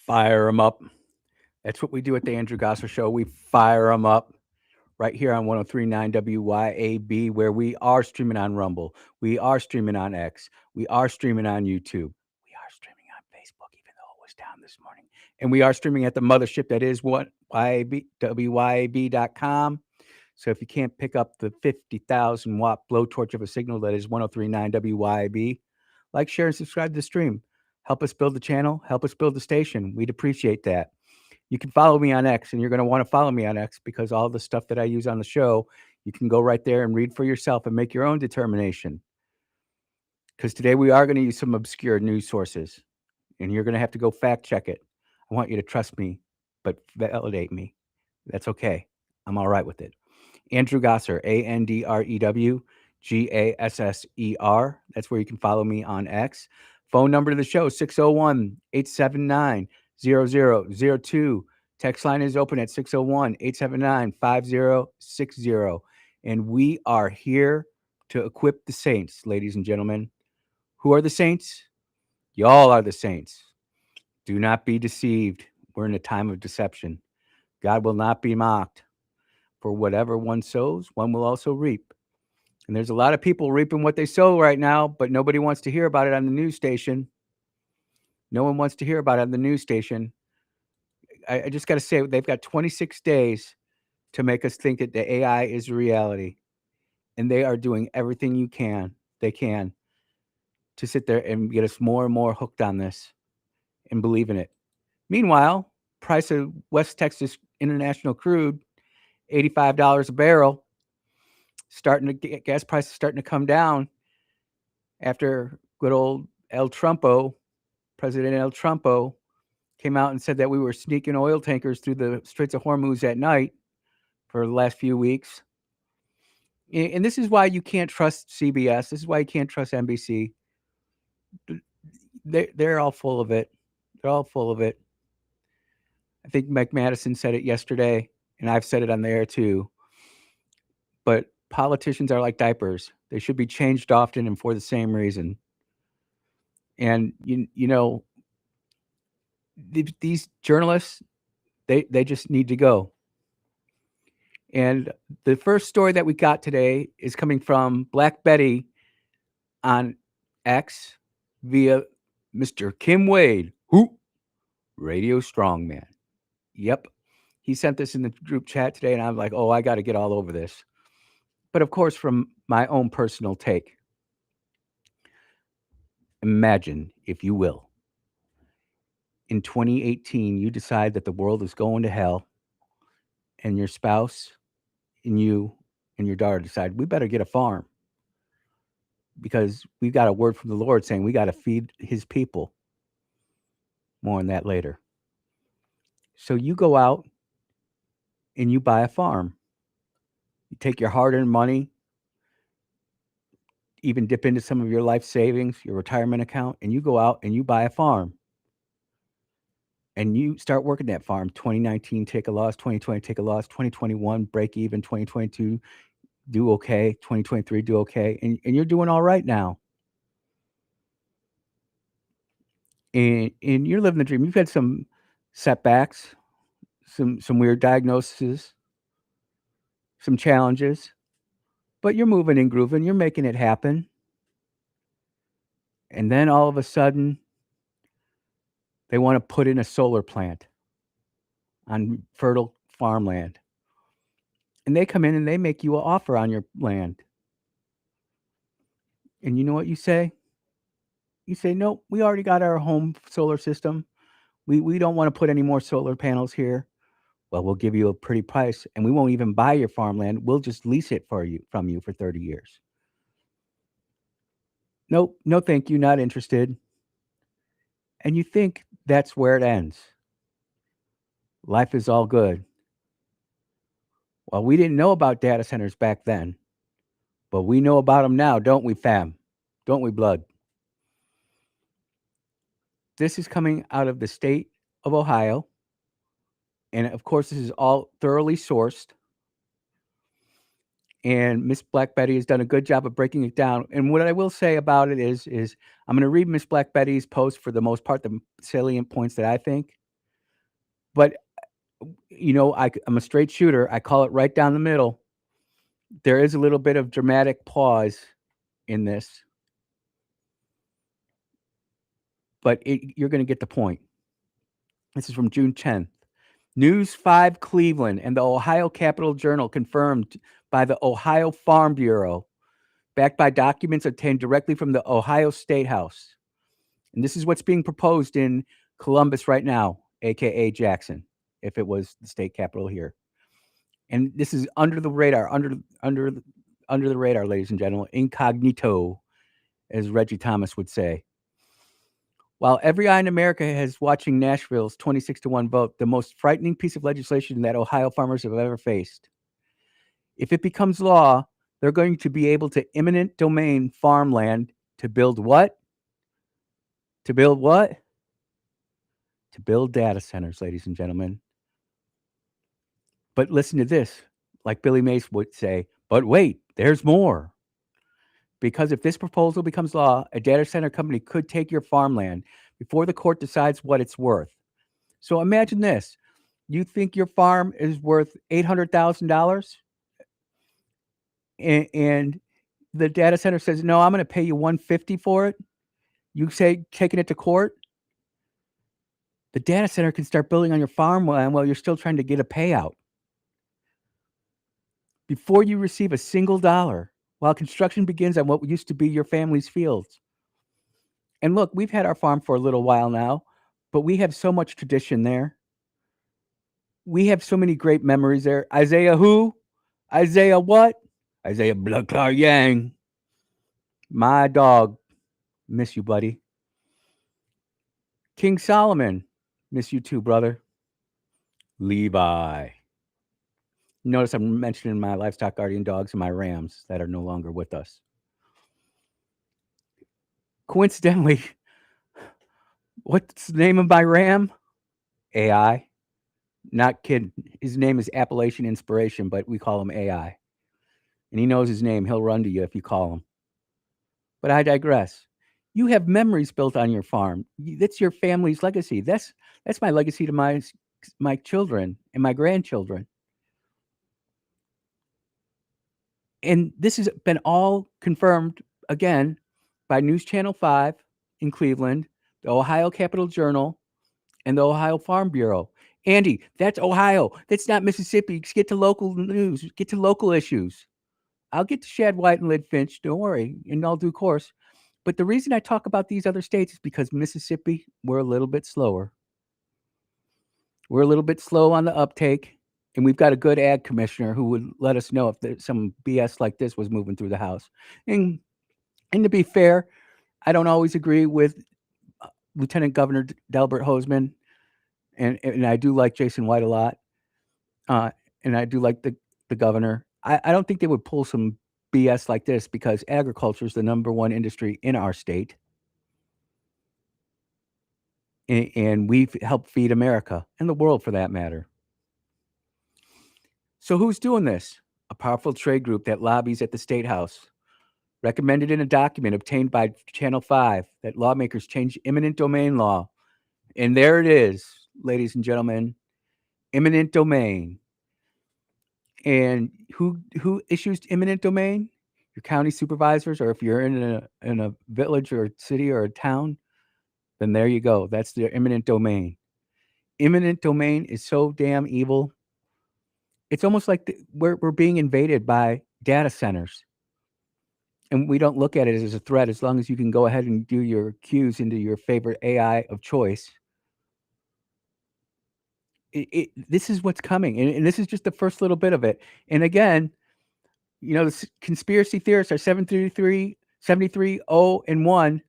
Fire them up. That's what we do at the Andrew Gosser Show. We fire them up right here on 1039 WYAB, where we are streaming on Rumble. We are streaming on X. We are streaming on YouTube. We are streaming on Facebook, even though it was down this morning. And we are streaming at the mothership that is what? WYAB.com. So if you can't pick up the 50,000 watt blowtorch of a signal that is 1039 WYAB, like, share, and subscribe to the stream. Help us build the channel. Help us build the station. We'd appreciate that. You can follow me on X, and you're going to want to follow me on X because all the stuff that I use on the show, you can go right there and read for yourself and make your own determination. Because today we are going to use some obscure news sources, and you're going to have to go fact check it. I want you to trust me, but validate me. That's okay. I'm all right with it. Andrew Gosser, AndrewGasser. That's where you can follow me on X. Phone number to the show, 601-879-0002. Text line is open at 601-879-5060. And we are here to equip the saints, ladies and gentlemen. Who are the saints? Y'all are the saints. Do not be deceived. We're in a time of deception. God will not be mocked. For whatever one sows, one will also reap. And there's a lot of people reaping what they sow right now, but nobody wants to hear about it on the news station. No one wants to hear about it on the news station. I just got to say, they've got 26 days to make us think that the AI is reality. And they are doing everything they can to sit there and get us more and more hooked on this and believe in it. Meanwhile, price of West Texas International crude, $85 a barrel, gas prices starting to come down after good old President El Trumpo, came out and said that we were sneaking oil tankers through the Straits of Hormuz at night for the last few weeks. And this is why you can't trust CBS. This is why you can't trust NBC. They're all full of it. They're all full of it. I think Mike Madison said it yesterday, and I've said it on the air too. But politicians are like diapers. They should be changed often and for the same reason. And these journalists, they just need to go. And the first story that we got today is coming from Black Betty on X via Mr. Kim Wade, who Radio Strongman. Yep. He sent this in the group chat today, and I'm like, oh, I got to get all over this. But of course, from my own personal take, imagine, if you will, in 2018, you decide that the world is going to hell, and your spouse and you and your daughter decide, we better get a farm because we've got a word from the Lord saying we got to feed his people. More on that later. So you go out and you buy a farm. You take your hard-earned money, even dip into some of your life savings, your retirement account, and you go out and you buy a farm. And you start working that farm. 2019, take a loss. 2020, take a loss. 2021, break even. 2022, do okay. 2023, do okay. And you're doing all right now. And you're living the dream. You've had some setbacks, some weird diagnoses, some challenges, but you're moving and grooving. You're making it happen. And then all of a sudden, they want to put in a solar plant on fertile farmland. And they come in and they make you an offer on your land. And you know what you say? You say, nope, we already got our home solar system. We don't want to put any more solar panels here. Well, we'll give you a pretty price, and we won't even buy your farmland. We'll just lease it from you for 30 years. Nope, no thank you, not interested. And you think that's where it ends. Life is all good. Well, we didn't know about data centers back then, but we know about them now, don't we, fam? Don't we, blood? This is coming out of the state of Ohio. And of course, this is all thoroughly sourced. and Miss Black Betty has done a good job of breaking it down. And what I will say about it is I'm going to read Miss Black Betty's post for the most part, the salient points that I think. But I'm a straight shooter. I call it right down the middle. There is a little bit of dramatic pause in this, but you're going to get the point. This is from June 10th. News 5 Cleveland and the Ohio Capital Journal confirmed by the Ohio Farm Bureau, backed by documents obtained directly from the Ohio State House. And this is what's being proposed in Columbus right now, aka Jackson, if it was the state capital here. And this is under the radar, under the radar, ladies and gentlemen, incognito, as Reggie Thomas would say. While every eye in America is watching Nashville's 26-1 vote, the most frightening piece of legislation that Ohio farmers have ever faced. If it becomes law, they're going to be able to eminent domain farmland to build what? To build what? To build data centers, ladies and gentlemen. But listen to this, like Billy Mays would say, but wait, there's more. Because if this proposal becomes law, a data center company could take your farmland before the court decides what it's worth. So imagine this. You think your farm is worth $800,000 and the data center says, no, I'm going to pay you $150 for it. You say taking it to court. The data center can start building on your farmland while you're still trying to get a payout. Before you receive a single dollar, while construction begins on what used to be your family's fields. And look, we've had our farm for a little while now, but we have so much tradition there. We have so many great memories there. Isaiah who? Isaiah what? Isaiah Blood Clot Yang. My dog. Miss you, buddy. King Solomon. Miss you too, brother. Levi. Notice I'm mentioning my livestock guardian dogs and my rams that are no longer with us. Coincidentally, what's the name of my ram? AI. Not kidding. His name is Appalachian Inspiration, but we call him AI. And he knows his name. He'll run to you if you call him. But I digress. You have memories built on your farm. That's your family's legacy. That's my legacy to my children and my grandchildren. And this has been all confirmed again by News Channel 5 in Cleveland, the Ohio Capital Journal, and the Ohio Farm Bureau. Andy, that's Ohio. That's not Mississippi. Get to local news. Get to local issues. I'll get to Shad White and Lid Finch. Don't worry, in all due course. But the reason I talk about these other states is because Mississippi, we're a little bit slower. We're a little bit slow on the uptake, and we've got a good ag commissioner who would let us know if some BS like this was moving through the House. And to be fair, I don't always agree with Lieutenant Governor Delbert Hosemann, and I do like Jason White a lot, and I do like the governor. I don't think they would pull some BS like this because agriculture is the number one industry in our state. And we've helped feed America and the world for that matter. So who's doing this? A powerful trade group that lobbies at the State House. Recommended in a document obtained by Channel 5 that lawmakers change eminent domain law. And there it is, ladies and gentlemen, eminent domain. And who issues eminent domain? Your county supervisors, or if you're in a village or a city or a town, then there you go. That's their eminent domain. Eminent domain is so damn evil. It's almost like we're being invaded by data centers. And we don't look at it as a threat as long as you can go ahead and do your cues into your favorite AI of choice. This is what's coming. And this is just the first little bit of it. And again, the conspiracy theorists are 73, 0, and 1.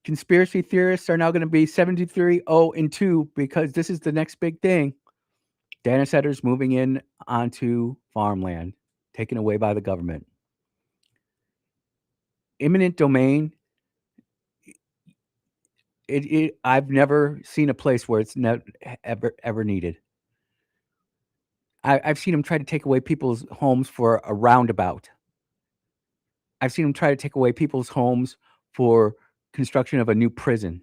Conspiracy theorists are now going to be 73, 0, and 2 because this is the next big thing. Data centers moving in onto farmland, taken away by the government. Eminent domain, I've never seen a place where it's not ever needed. I've seen him try to take away people's homes for a roundabout. I've seen him try to take away people's homes for construction of a new prison.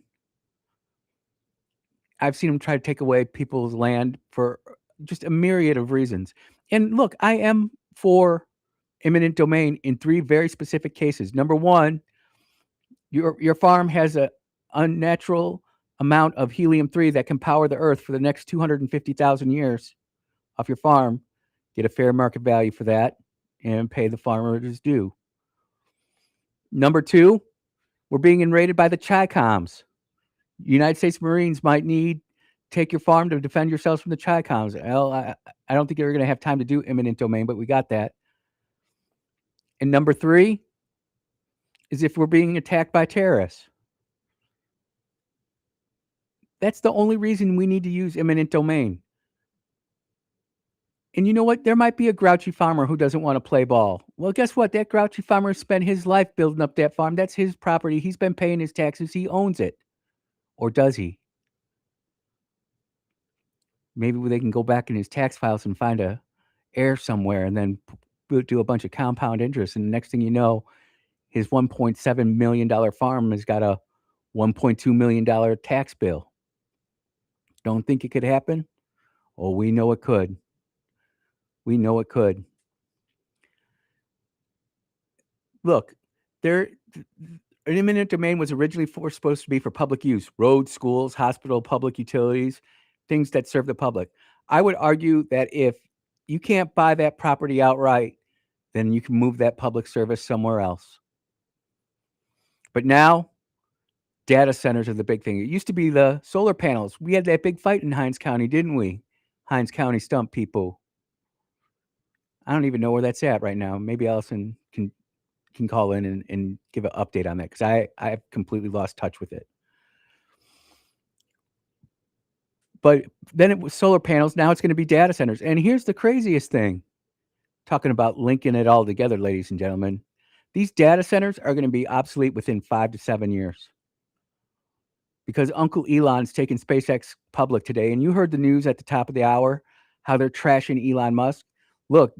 I've seen him try to take away people's land for just a myriad of reasons. And look, I am for eminent domain in 3 very specific cases. Number 1, your farm has a unnatural amount of helium-3 that can power the earth for the next 250,000 years off your farm. Get a fair market value for that and pay the farmer his due. Number 2, we're being invaded by the Chi-Coms. United States Marines might need take your farm to defend yourselves from the Chi-Coms. Well, I don't think you're going to have time to do eminent domain, but we got that. And number 3 is if we're being attacked by terrorists. That's the only reason we need to use eminent domain. And you know what? There might be a grouchy farmer who doesn't want to play ball. Well, guess what? That grouchy farmer spent his life building up that farm. That's his property. He's been paying his taxes. He owns it. Or does he? Maybe they can go back in his tax files and find a heir somewhere and then do a bunch of compound interest. And the next thing you know, his $1.7 million farm has got a $1.2 million tax bill. Don't think it could happen? Oh, we know it could. We know it could. Look, an eminent domain was originally supposed to be for public use: roads, schools, hospital, public utilities, things that serve the public. I would argue that if you can't buy that property outright, then you can move that public service somewhere else. But now, data centers are the big thing. It used to be the solar panels. We had that big fight in Hinds County, didn't we? Hinds County stump people. I don't even know where that's at right now. Maybe Allison can call in and give an update on that, because I've completely lost touch with it. But then it was solar panels. Now it's going to be data centers. And here's the craziest thing, talking about linking it all together, ladies and gentlemen. These data centers are going to be obsolete within 5 to 7 years, because Uncle Elon's taking SpaceX public today. And you heard the news at the top of the hour, how they're trashing Elon Musk. Look,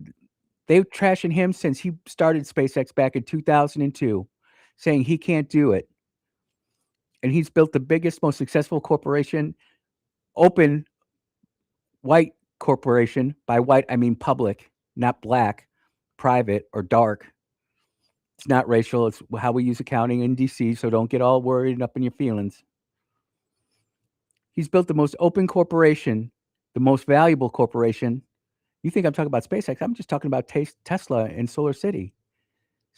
they've trashing him since he started SpaceX back in 2002, saying he can't do it. And he's built the biggest, most successful corporation, open white corporation. By white, I mean public, not black, private, or dark. It's not racial. It's how we use accounting in DC, so don't get all worried up in your feelings. He's built the most open corporation, the most valuable corporation. You think I'm talking about SpaceX? I'm just talking about Tesla and Solar City.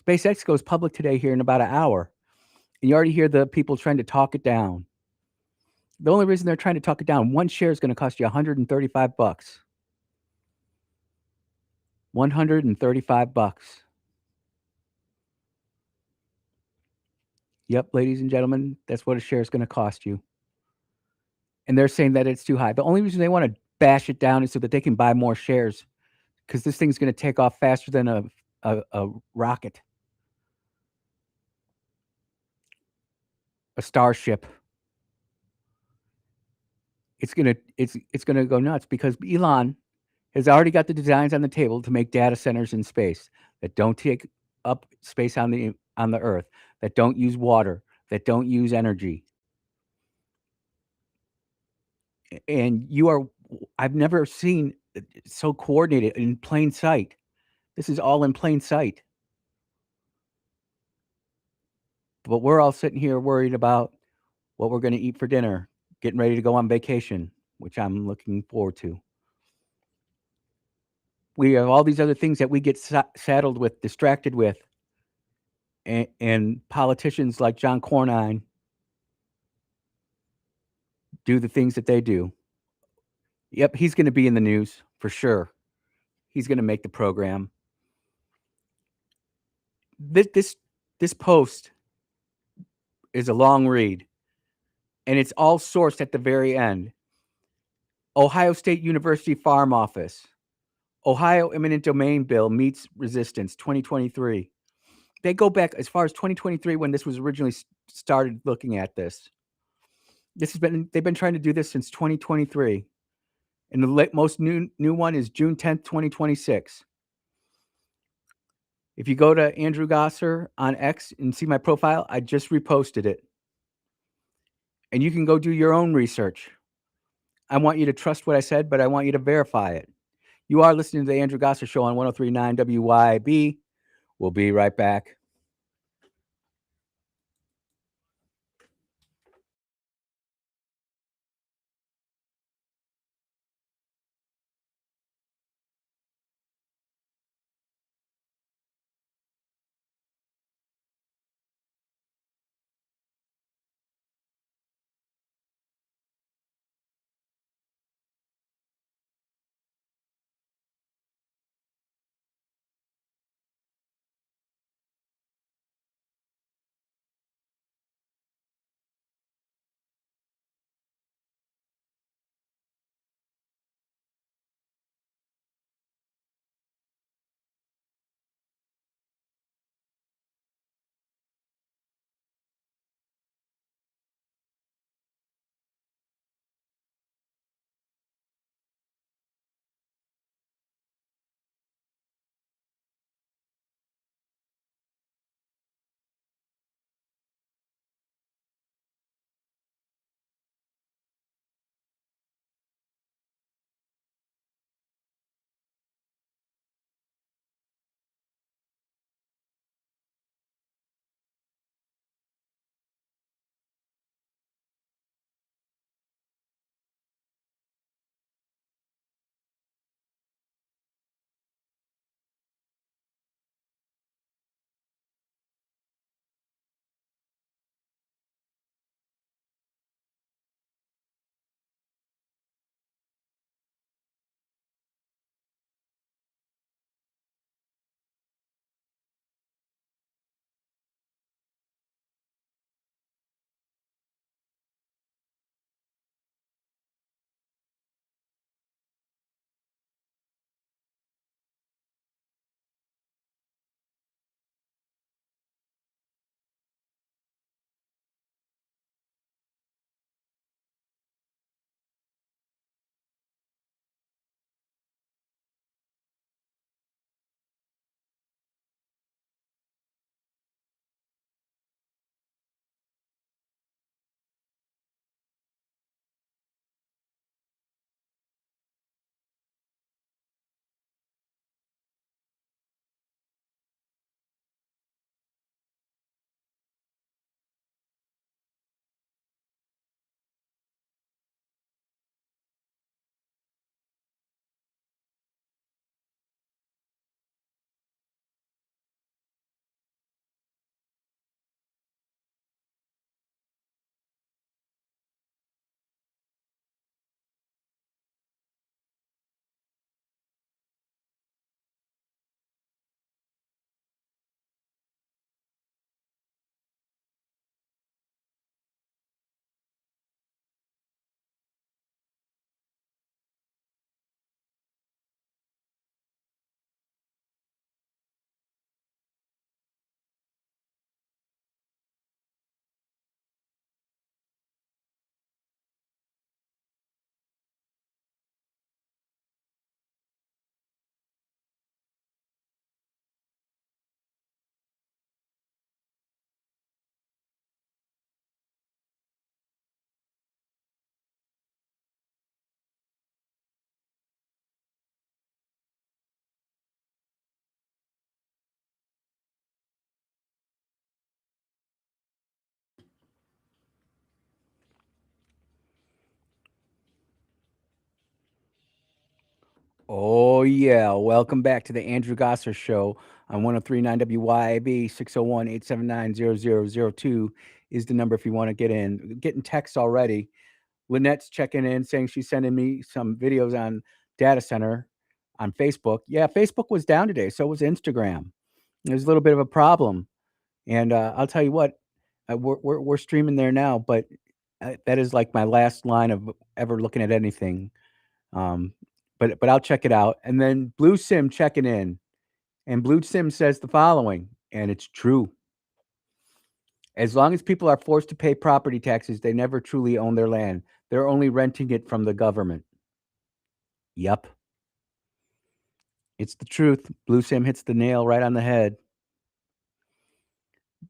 SpaceX goes public today here in about an hour. And you already hear the people trying to talk it down. The only reason they're trying to talk it down, one share is going to cost you $135. $135. Yep, ladies and gentlemen, that's what a share is going to cost you. And they're saying that it's too high. The only reason they want to bash it down is so that they can buy more shares, because this thing's going to take off faster than a rocket, a starship. It's gonna go nuts, because Elon has already got the designs on the table to make data centers in space that don't take up space on the Earth, that don't use water, that don't use energy. And I've never seen it so coordinated in plain sight. This is all in plain sight. But we're all sitting here worried about what we're going to eat for dinner, getting ready to go on vacation, which I'm looking forward to. We have all these other things that we get saddled with, distracted with. And politicians like John Cornyn do the things that they do. Yep, he's going to be in the news for sure. He's going to make the program. This post is a long read, and it's all sourced at the very end. Ohio State University Farm Office. Ohio Eminent Domain Bill meets resistance, 2023. They go back as far as 2023, when this was originally started looking at this. They've been trying to do this since 2023. And the most new one is June 10th, 2026. If you go to Andrew Gosser on X and see my profile, I just reposted it. And you can go do your own research. I want you to trust what I said, but I want you to verify it. You are listening to the Andrew Gosser Show on 1039 WYAB. We'll be right back. Oh, yeah. Welcome back to the Andrew Gosser Show on 1039 WYAB. 601-879-0002 is the number if you want to get in. Getting texts already. Lynette's checking in saying she's sending me some videos on data center on Facebook. Yeah, Facebook was down today. So was Instagram. There's a little bit of a problem. And I'll tell you what, we're streaming there now, but that is like my last line of ever looking at anything. Um, but I'll check it out. And then Blue Sim checking in, and Blue Sim says the following, and it's true. As long as people are forced to pay property taxes, they never truly own their land. They're only renting it from the government. Yup. It's the truth. Blue Sim hits the nail right on the head.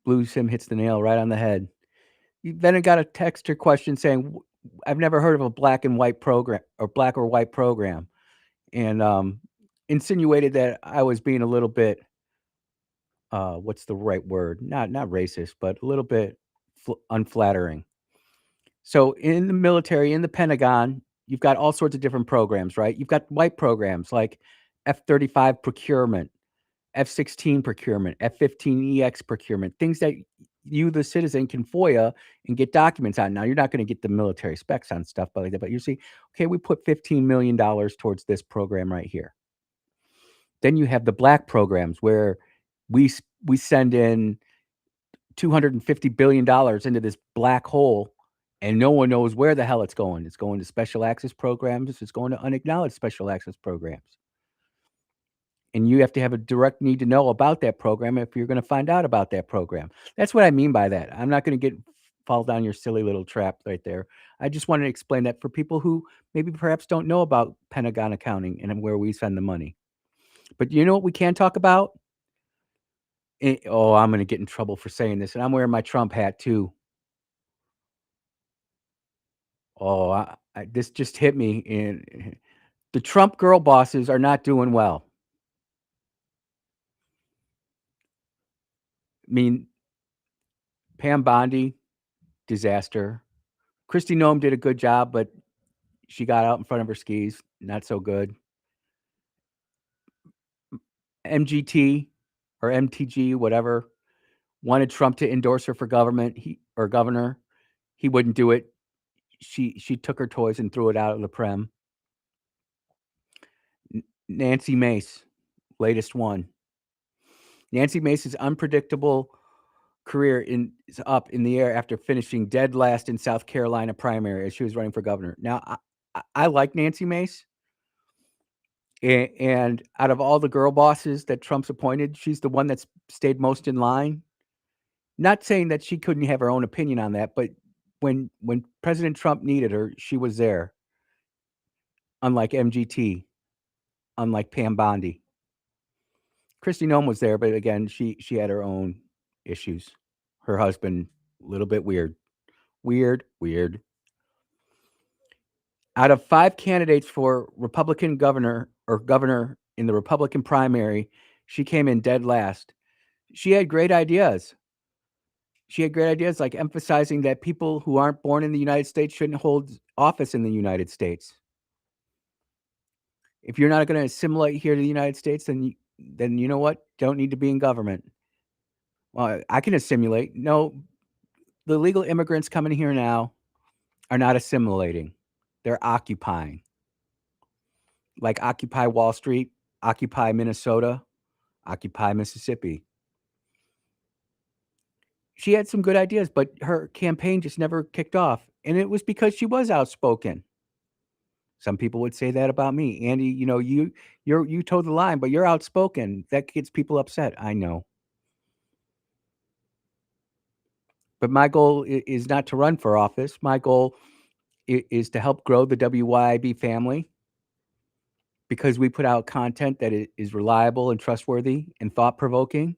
Blue Sim hits the nail right on the head. Then I got a text or question saying, I've never heard of a black and white program or black or white program. And insinuated that I was being a little bit, what's the right word? Not racist, but a little bit unflattering. So in the military, in the Pentagon, you've got all sorts of different programs, right? You've got white programs like F-35 procurement, F-16 procurement, F-15EX procurement, things that you, the citizen, can FOIA and get documents on. Now, you're not going to get the military specs on stuff like that, but you see, okay, we put $15 million towards this program right here. Then you have the black programs where we send in $250 billion into this black hole, and no one knows where the hell it's going. It's going to special access programs. It's going to unacknowledged special access programs. And you have to have a direct need to know about that program if you're going to find out about that program. That's what I mean by that. I'm not going to fall down your silly little trap right there. I just wanted to explain that for people who maybe perhaps don't know about Pentagon accounting and where we spend the money. But you know what we can talk about? I'm going to get in trouble for saying this, and I'm wearing my Trump hat too. This just hit me, and the Trump girl bosses are not doing well. I mean, Pam Bondi, disaster. Kristi Noem did a good job, but she got out in front of her skis. Not so good. MGT or MTG, whatever, wanted Trump to endorse her for government or governor. He wouldn't do it. She took her toys and threw it out of the prem. Nancy Mace, latest one. Nancy Mace's unpredictable career is up in the air after finishing dead last in South Carolina primary as she was running for governor. Now, I like Nancy Mace. And out of all the girl bosses that Trump's appointed, she's the one that's stayed most in line. Not saying that she couldn't have her own opinion on that, but when President Trump needed her, she was there. Unlike MGT, unlike Pam Bondi. Kristi Noem was there, but again, she had her own issues. Her husband, a little bit weird. Weird. Out of 5 candidates for Republican governor in the Republican primary, she came in dead last. She had great ideas. She had great ideas like emphasizing that people who aren't born in the United States shouldn't hold office in the United States. If you're not going to assimilate here to the United States, then you know what? Don't need to be in government. Well, I can assimilate. No, the legal immigrants coming here now are not assimilating. They're occupying. Like Occupy Wall Street, Occupy Minnesota, Occupy Mississippi. She had some good ideas, but her campaign just never kicked off. And it was because she was outspoken. Some people would say that about me. Andy, you toe the line, but you're outspoken. That gets people upset. I know. But my goal is not to run for office. My goal is to help grow the WYAB family because we put out content that is reliable and trustworthy and thought-provoking,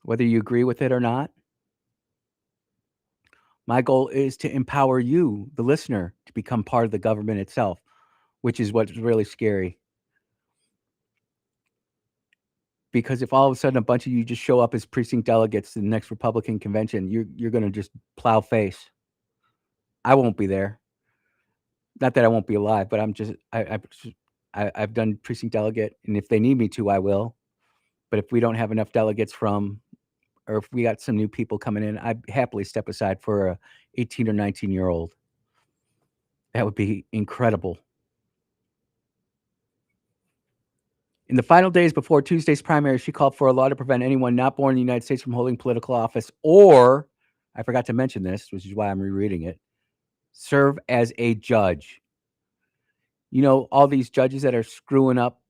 whether you agree with it or not. My goal is to empower you, the listener, to become part of the government itself, which is what's really scary. Because if all of a sudden a bunch of you just show up as precinct delegates to the next Republican convention, you're going to just plow face. I won't be there. Not that I won't be alive, but I've done precinct delegate, and if they need me to, I will. But if we don't have enough delegates or if we got some new people coming in, I'd happily step aside for a 18 or 19-year-old. That would be incredible. In the final days before Tuesday's primary, she called for a law to prevent anyone not born in the United States from holding political office or, I forgot to mention this, which is why I'm rereading it, serve as a judge. You know, all these judges that are screwing up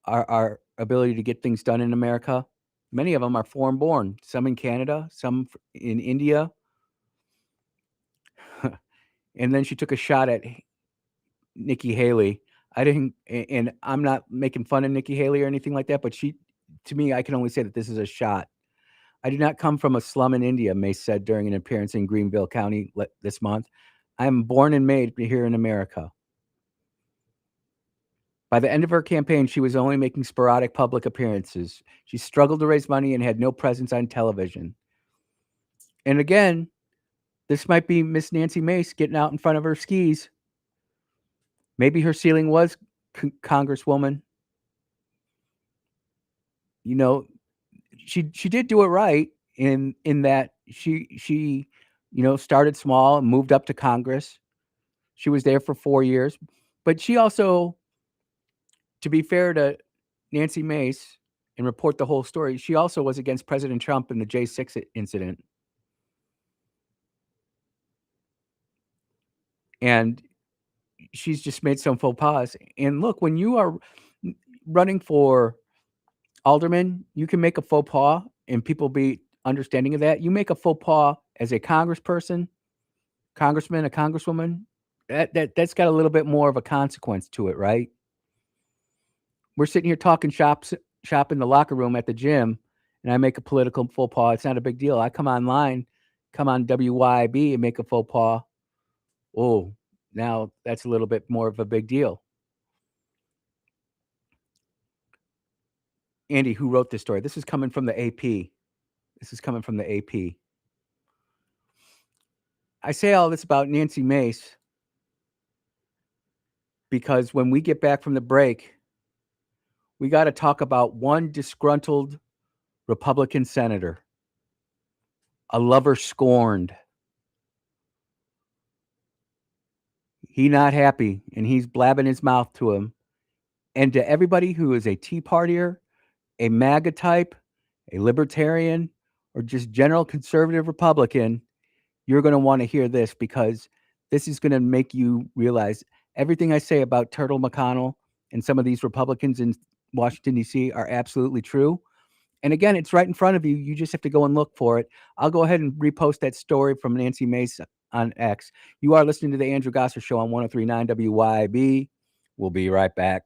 our ability to get things done in America, many of them are foreign born, some in Canada, some in India. And then she took a shot at Nikki Haley. I didn't, and I'm not making fun of Nikki Haley or anything like that, but to me, I can only say that this is a shot. I do not come from a slum in India, Mace said during an appearance in Greenville County this month. I am born and made here in America. By the end of her campaign, she was only making sporadic public appearances. She struggled to raise money and had no presence on television. And again, this might be Miss Nancy Mace getting out in front of her skis. Maybe her ceiling was Congresswoman. You know, she did do it right in that she started small and moved up to Congress. She was there for 4 years, but she also, to be fair to Nancy Mace and report the whole story, she also was against President Trump in the J6 incident. And she's just made some faux pas. And look, when you are running for alderman, you can make a faux pas and people be understanding of that. You make a faux pas as a congressperson, congressman, a congresswoman, that's got a little bit more of a consequence to it, right? We're sitting here talking shop in the locker room at the gym, and I make a political faux pas. It's not a big deal. I come online, come on WYAB and make a faux pas. Oh, now that's a little bit more of a big deal. Andy, who wrote this story? This is coming from the AP. This is coming from the AP. I say all this about Nancy Mace because when we get back from the break, we got to talk about one disgruntled Republican senator, a lover scorned. He not happy, and he's blabbing his mouth to him. And to everybody who is a Tea Partier, a MAGA type, a libertarian, or just general conservative Republican, you're going to want to hear this because this is going to make you realize everything I say about Turtle McConnell and some of these Republicans in Washington, D.C. are absolutely true. And again, it's right in front of you. You just have to go and look for it. I'll go ahead and repost that story from Nancy Mace on X. You are listening to the Andrew Gosser Show on 103.9 WYB. We'll be right back.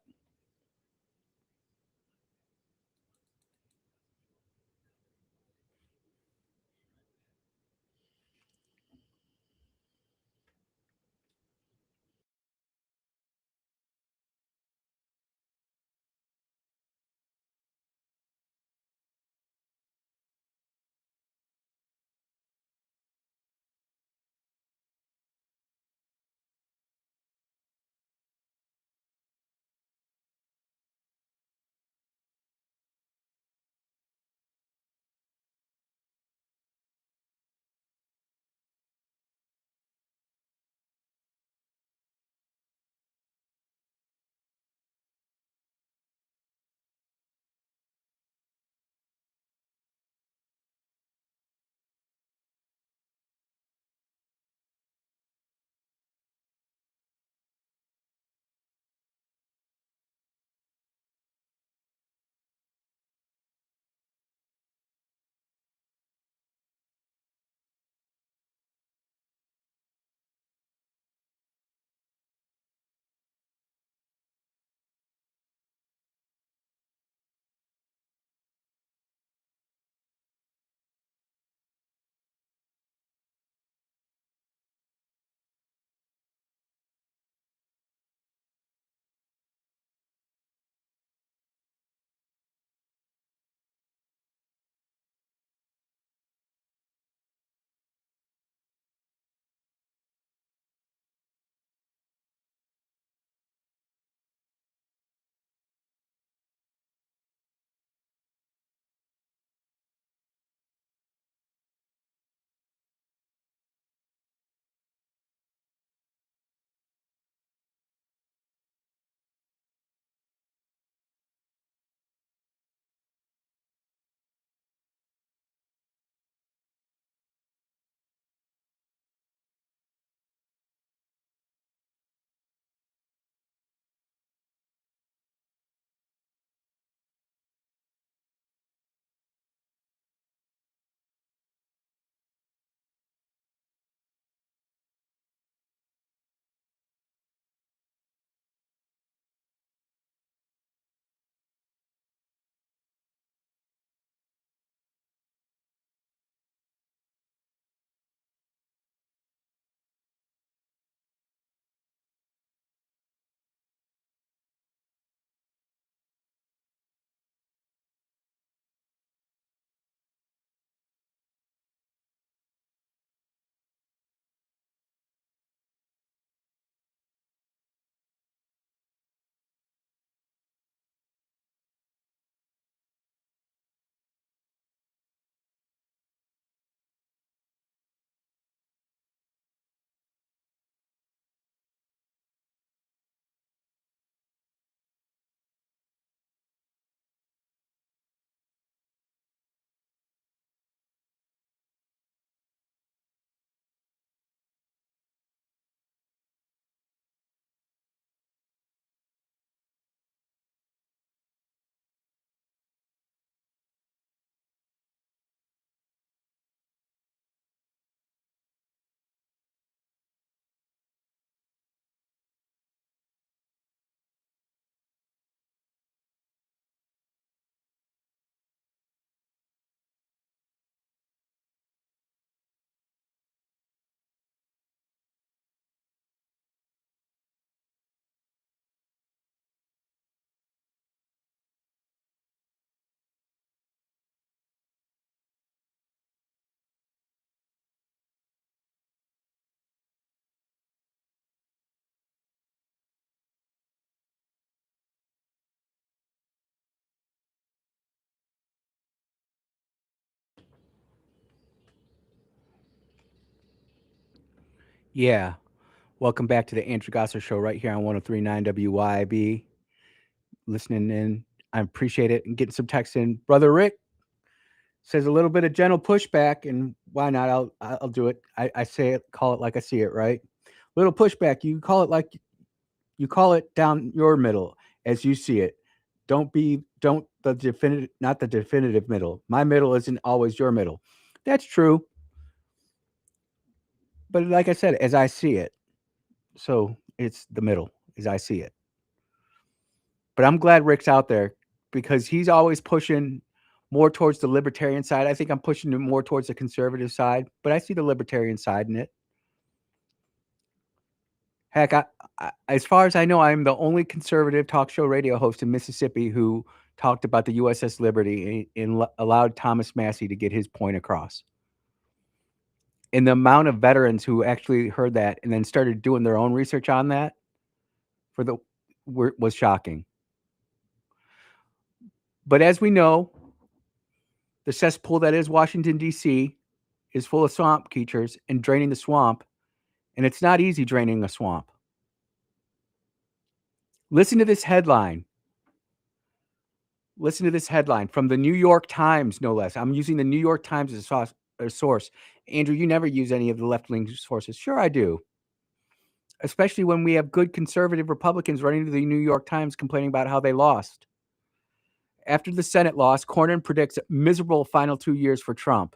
Yeah. Welcome back to the Andrew Gosser Show right here on 1039 WYAB. Listening in. I appreciate it and getting some text in. Brother Rick says a little bit of gentle pushback, and why not? I'll do it. I say it, call it like I see it, right? Little pushback. You call it like you call it down your middle as you see it. Don't the definitive, not the definitive middle. My middle isn't always your middle. That's true. But like I said, as I see it. So it's the middle as I see it. But I'm glad Rick's out there because he's always pushing more towards the libertarian side. I think I'm pushing him more towards the conservative side, but I see the libertarian side in it. Heck, as far as I know, I'm the only conservative talk show radio host in Mississippi who talked about the USS Liberty and allowed Thomas Massey to get his point across. And the amount of veterans who actually heard that and then started doing their own research on that was shocking. But as we know, the cesspool that is Washington, D.C. is full of swamp creatures and draining the swamp, and it's not easy draining a swamp. Listen to this headline. Listen to this headline from the New York Times, no less. I'm using the New York Times as a source. Andrew, you never use any of the left-wing sources. Sure, I do. Especially when we have good conservative Republicans running to the New York Times complaining about how they lost. After the Senate loss, Cornyn predicts miserable final 2 years for Trump.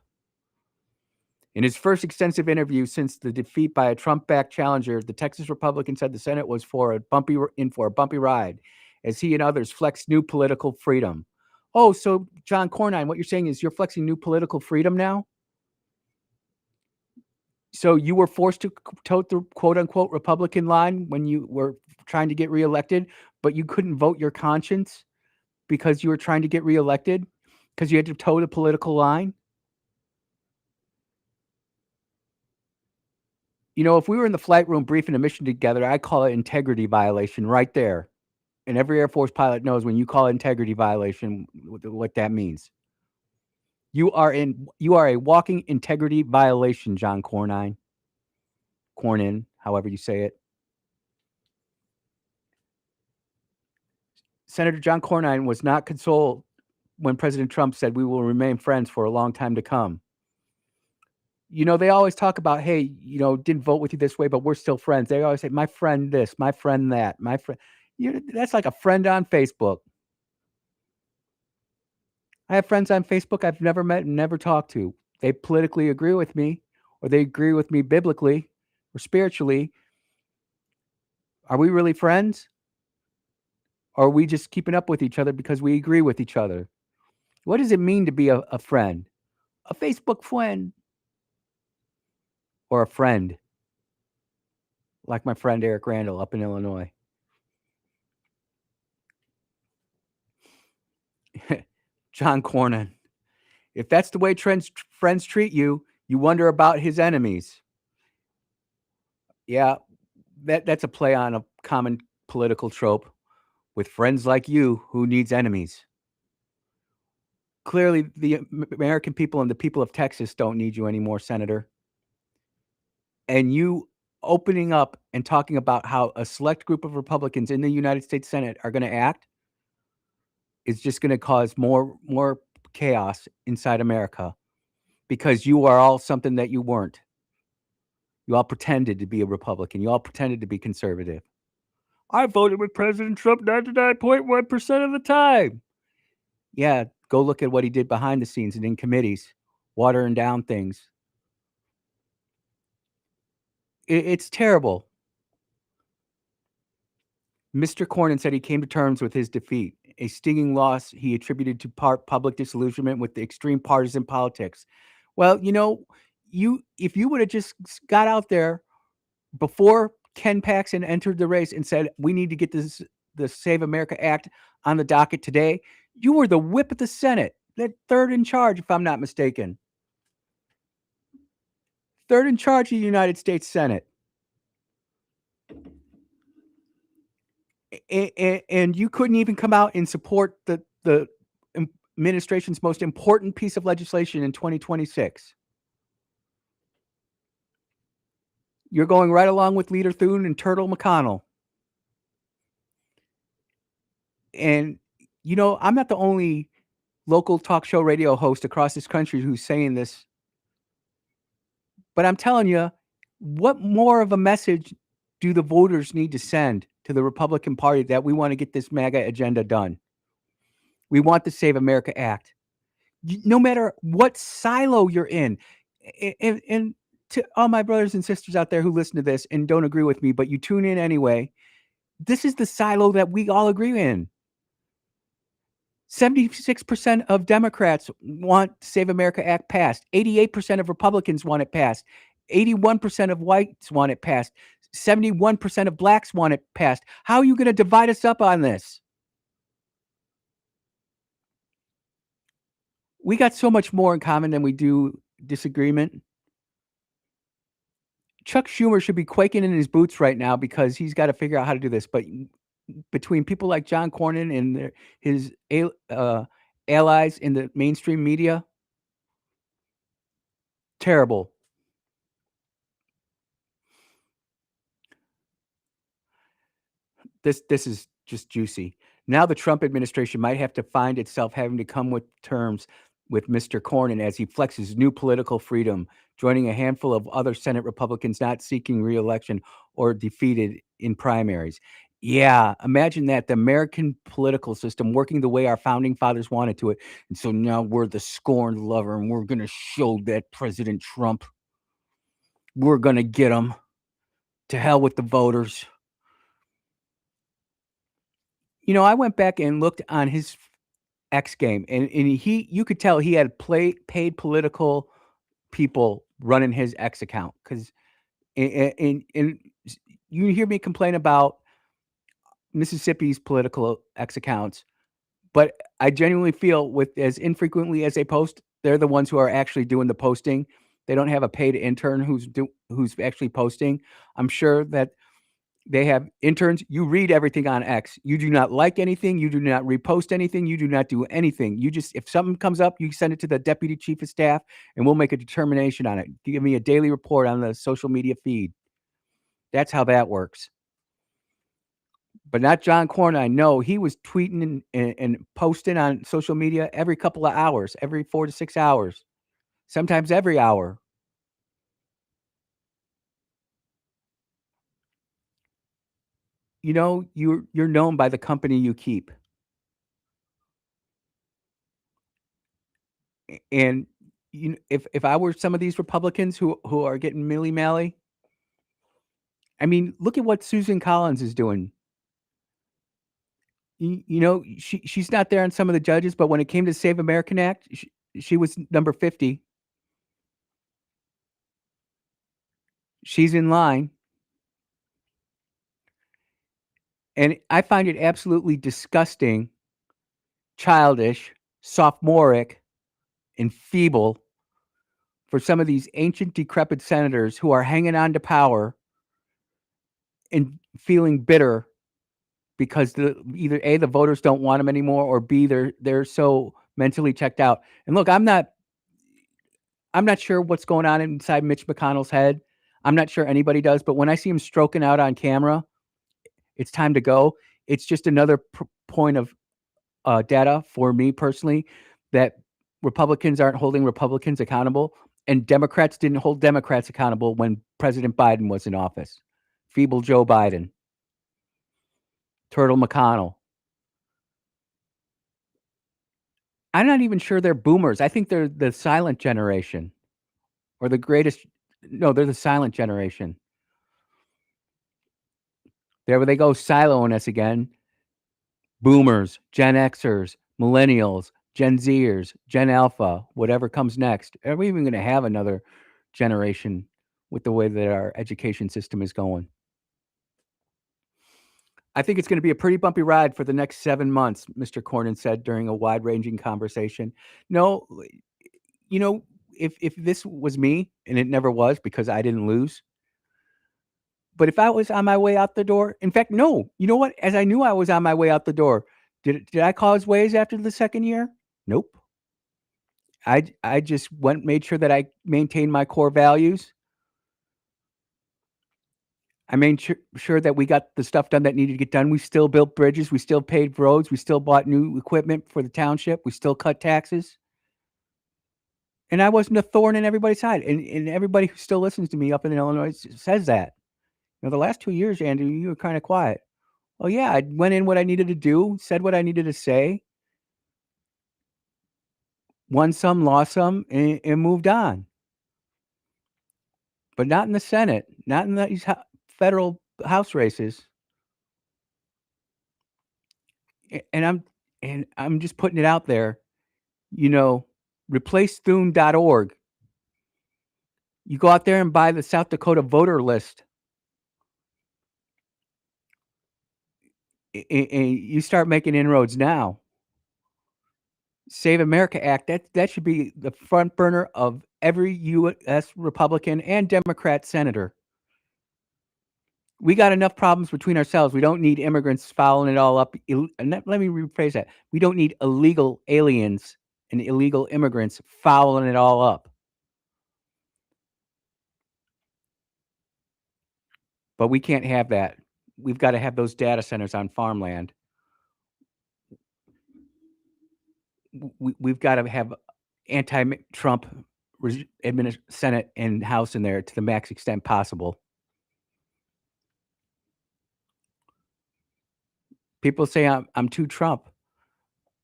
In his first extensive interview since the defeat by a Trump-backed challenger, the Texas Republican said the Senate was for a bumpy ride, as he and others flexed new political freedom. Oh, so John Cornyn, what you're saying is you're flexing new political freedom now? So you were forced to tote the quote-unquote Republican line when you were trying to get reelected, but you couldn't vote your conscience because you were trying to get reelected because you had to toe the political line? You know, if we were in the flight room briefing a mission together, I'd call it integrity violation right there. And every Air Force pilot knows when you call integrity violation, what that means. You are a walking integrity violation, John Cornyn. Cornyn, however you say it. Senator John Cornyn was not consoled when President Trump said we will remain friends for a long time to come. You know, they always talk about, hey, you know, didn't vote with you this way, but we're still friends. They always say, my friend this, my friend that, my friend. That's like a friend on Facebook. I have friends on Facebook I've never met and never talked to. They politically agree with me, or they agree with me biblically or spiritually. Are we really friends? Or are we just keeping up with each other because we agree with each other? What does it mean to be a friend? A Facebook friend. Or a friend. Like my friend Eric Randall up in Illinois. John Cornyn. If that's the way friends treat you, you wonder about his enemies. Yeah, that's a play on a common political trope. With friends like you, who needs enemies? Clearly, the American people and the people of Texas don't need you anymore, Senator. And you opening up and talking about how a select group of Republicans in the United States Senate are going to act is just going to cause more chaos inside America because you are all something that you weren't. You all pretended to be a Republican. You all pretended to be conservative. I voted with President Trump 99.1% of the time. Yeah, go look at what he did behind the scenes and in committees, watering down things. It's terrible. Mr. Cornyn said he came to terms with his defeat, a stinging loss he attributed to public disillusionment with the extreme partisan politics. Well, you know, if you would have just got out there before Ken Paxton entered the race and said, we need to get the Save America Act on the docket today, you were the whip of the Senate, that third in charge, if I'm not mistaken. Third in charge of the United States Senate. And you couldn't even come out and support the administration's most important piece of legislation in 2026. You're going right along with Leader Thune and Turtle McConnell. And, I'm not the only local talk show radio host across this country who's saying this, but I'm telling you, what more of a message do the voters need to send to the Republican Party that we want to get this MAGA agenda done? We want the Save America Act. No matter what silo you're in, and to all my brothers and sisters out there who listen to this and don't agree with me, but you tune in anyway, this is the silo that we all agree in. 76% of Democrats want Save America Act passed. 88% of Republicans want it passed. 81% of whites want it passed. 71% of blacks want it passed. How are you going to divide us up on this? We got so much more in common than we do disagreement. Chuck Schumer should be quaking in his boots right now because he's got to figure out how to do this. But between people like John Cornyn and his allies in the mainstream media, terrible. This is just juicy. Now the Trump administration might have to find itself having to come with terms with Mr. Cornyn as he flexes new political freedom, joining a handful of other Senate Republicans not seeking re-election or defeated in primaries. Yeah, imagine that, the American political system working the way our founding fathers wanted to it. And so now we're the scorned lover and we're going to show that President Trump, we're going to get him. To hell with the voters. I went back and looked on his X game, and you could tell he had paid political people running his X account because, and you hear me complain about Mississippi's political X accounts, but I genuinely feel with as infrequently as they post, they're the ones who are actually doing the posting. They don't have a paid intern who's actually posting. I'm sure that they have interns. You read everything on X. You do not like anything. You do not repost anything. You do not do anything. You just, if something comes up, you send it to the deputy chief of staff and we'll make a determination on it. Give me a daily report on the social media feed. That's how that works. But not John Cornyn. I know he was tweeting and posting on social media every couple of hours, every 4 to 6 hours, sometimes every hour. You're known by the company you keep. And if I were some of these Republicans who are getting milly-mally, I mean, look at what Susan Collins is doing. She's not there on some of the judges, but when it came to Save American Act, she was number 50. She's in line. And I find it absolutely disgusting, childish, sophomoric, and feeble for some of these ancient, decrepit senators who are hanging on to power and feeling bitter because either A, the voters don't want them anymore, or B, they're so mentally checked out. And look, I'm not sure what's going on inside Mitch McConnell's head. I'm not sure anybody does, but when I see him stroking out on camera, it's time to go. It's just another point of data for me personally that Republicans aren't holding Republicans accountable, and Democrats didn't hold Democrats accountable when President Biden was in office. Feeble Joe Biden. Turtle McConnell. I'm not even sure they're boomers. I think they're the silent generation or the greatest. No, they're the silent generation. There they go, siloing us again. Boomers, Gen Xers, millennials, Gen Zers, Gen Alpha, whatever comes next. Are we even going to have another generation with the way that our education system is going? I think it's going to be a pretty bumpy ride for the next 7 months, Mr. Cornyn said during a wide-ranging conversation. No, if this was me, and it never was because I didn't lose, but if I was on my way out the door, in fact, no, you know what? As I knew I was on my way out the door, did I cause waves after the second year? Nope. I just made sure that I maintained my core values. I made sure that we got the stuff done that needed to get done. We still built bridges. We still paved roads. We still bought new equipment for the township. We still cut taxes. And I wasn't a thorn in everybody's side. And everybody who still listens to me up in Illinois says that. The last 2 years, Andrew, you were kind of quiet. Oh, yeah, I went in what I needed to do, said what I needed to say, won some, lost some, and moved on. But not in the Senate, not in these federal House races. And I'm just putting it out there. Replace Thune.org. You go out there and buy the South Dakota voter list, and you start making inroads now. Save America Act, that should be the front burner of every U.S. Republican and Democrat senator. We got enough problems between ourselves. We don't need immigrants fouling it all up. And let me rephrase that. We don't need illegal aliens and illegal immigrants fouling it all up. But we can't have that. We've got to have those data centers on farmland. We've got to have anti-Trump Senate and House in there to the max extent possible. People say I'm too Trump.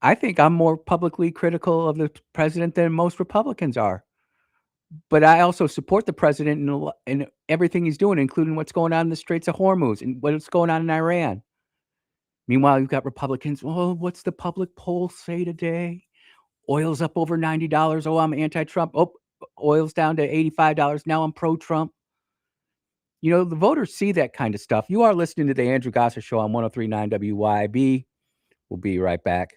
I think I'm more publicly critical of the president than most Republicans are. But I also support the president in everything he's doing, including what's going on in the Straits of Hormuz and what's going on in Iran. Meanwhile, you've got Republicans. Oh, what's the public poll say today? Oil's up over $90. Oh, I'm anti-Trump. Oh, oil's down to $85. Now I'm pro-Trump. The voters see that kind of stuff. You are listening to the Andrew Gossett Show on 103.9 WYAB. We'll be right back.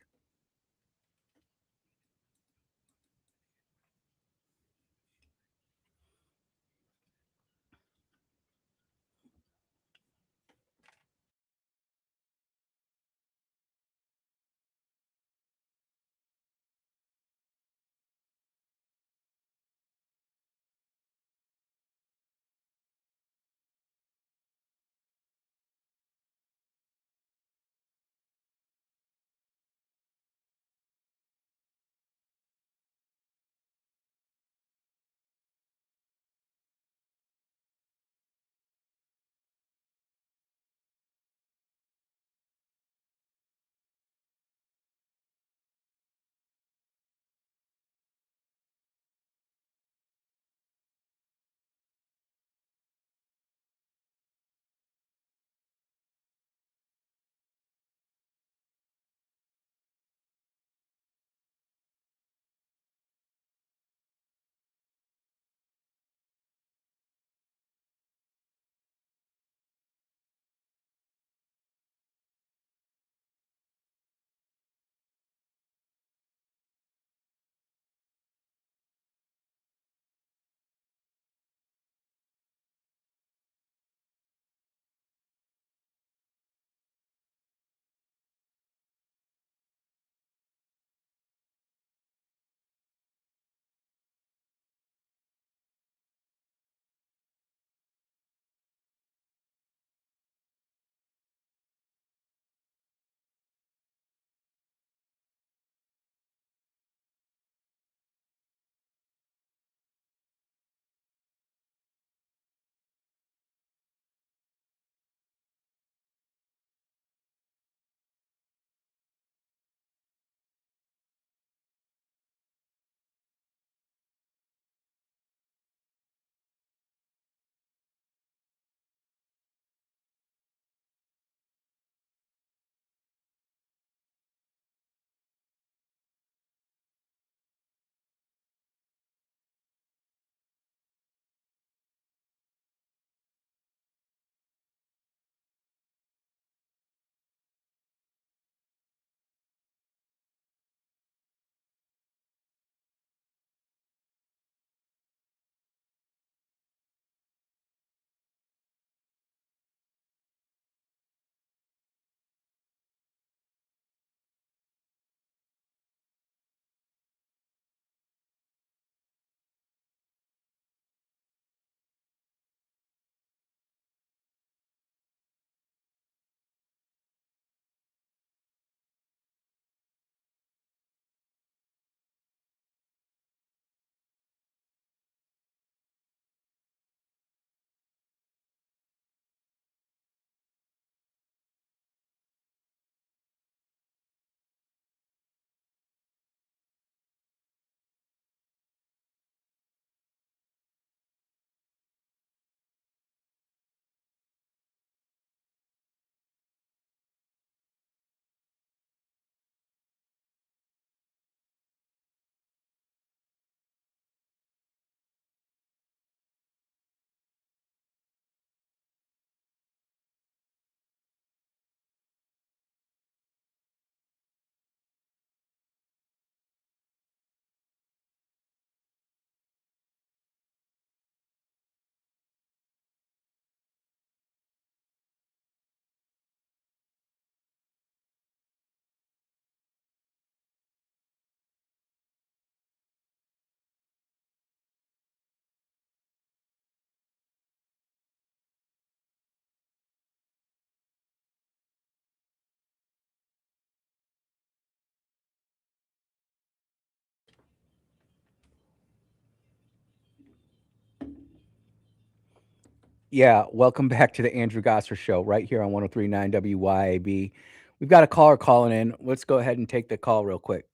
Yeah, welcome back to the Andrew Gosser Show right here on 1039 WYAB. We've got a caller calling in. Let's go ahead and take the call real quick.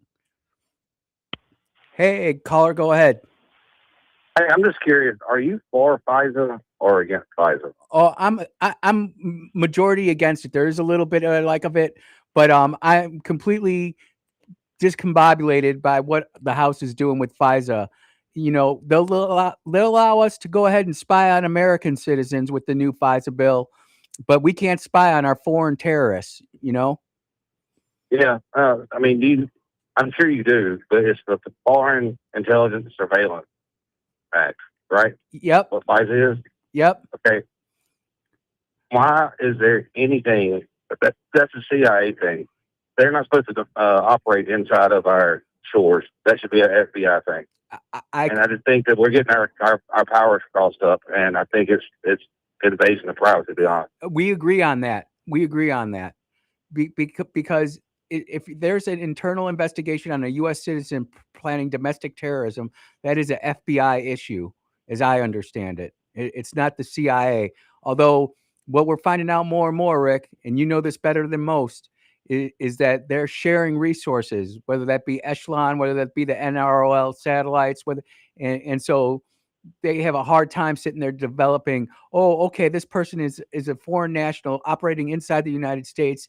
Hey, caller, go ahead. Hey, I'm just curious. Are you for Pfizer or against Pfizer? Oh, I'm majority against it. There is a little bit of it, but I'm completely discombobulated by what the House is doing with FISA. You know, they'll allow us to go ahead and spy on American citizens with the new FISA bill, but we can't spy on our foreign terrorists. You know. Yeah. I mean, I'm sure you do, but it's the Foreign Intelligence Surveillance Act, right? Yep. What FISA is? Yep. Okay. Why is there anything that's a CIA thing? They're not supposed to operate inside of our shores. That should be an FBI thing. I And I just think that we're getting our powers crossed up, and I think it's invasion of privacy. To be honest. we agree on that. We agree on that. Because if there's an internal investigation on a U.S. citizen planning domestic terrorism, that is an FBI issue, as I understand it. It's not the CIA. Although what we're finding out more and more, Rick, and you know this better than most, is that they're sharing resources, whether that be Echelon, whether that be the NROL satellites, and so they have a hard time sitting there developing. Oh, okay, this person is a foreign national operating inside the United States,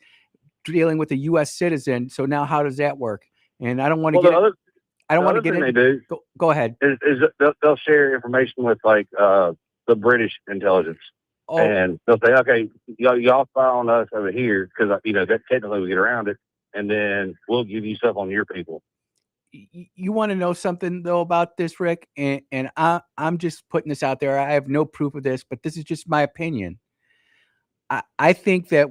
dealing with a U.S. citizen. So now, how does that work? And I don't want to Well, get it. I don't the want to other get thing it. they do Go ahead. is that they'll share information with like the British intelligence, Oh, and they'll say, okay, y'all spy on us over here because that technically we get around it, and then we'll give you stuff on your people. you want to know something though about this, Rick? And I'm just putting this out there. I have no proof of this, but this is just my opinion. I think that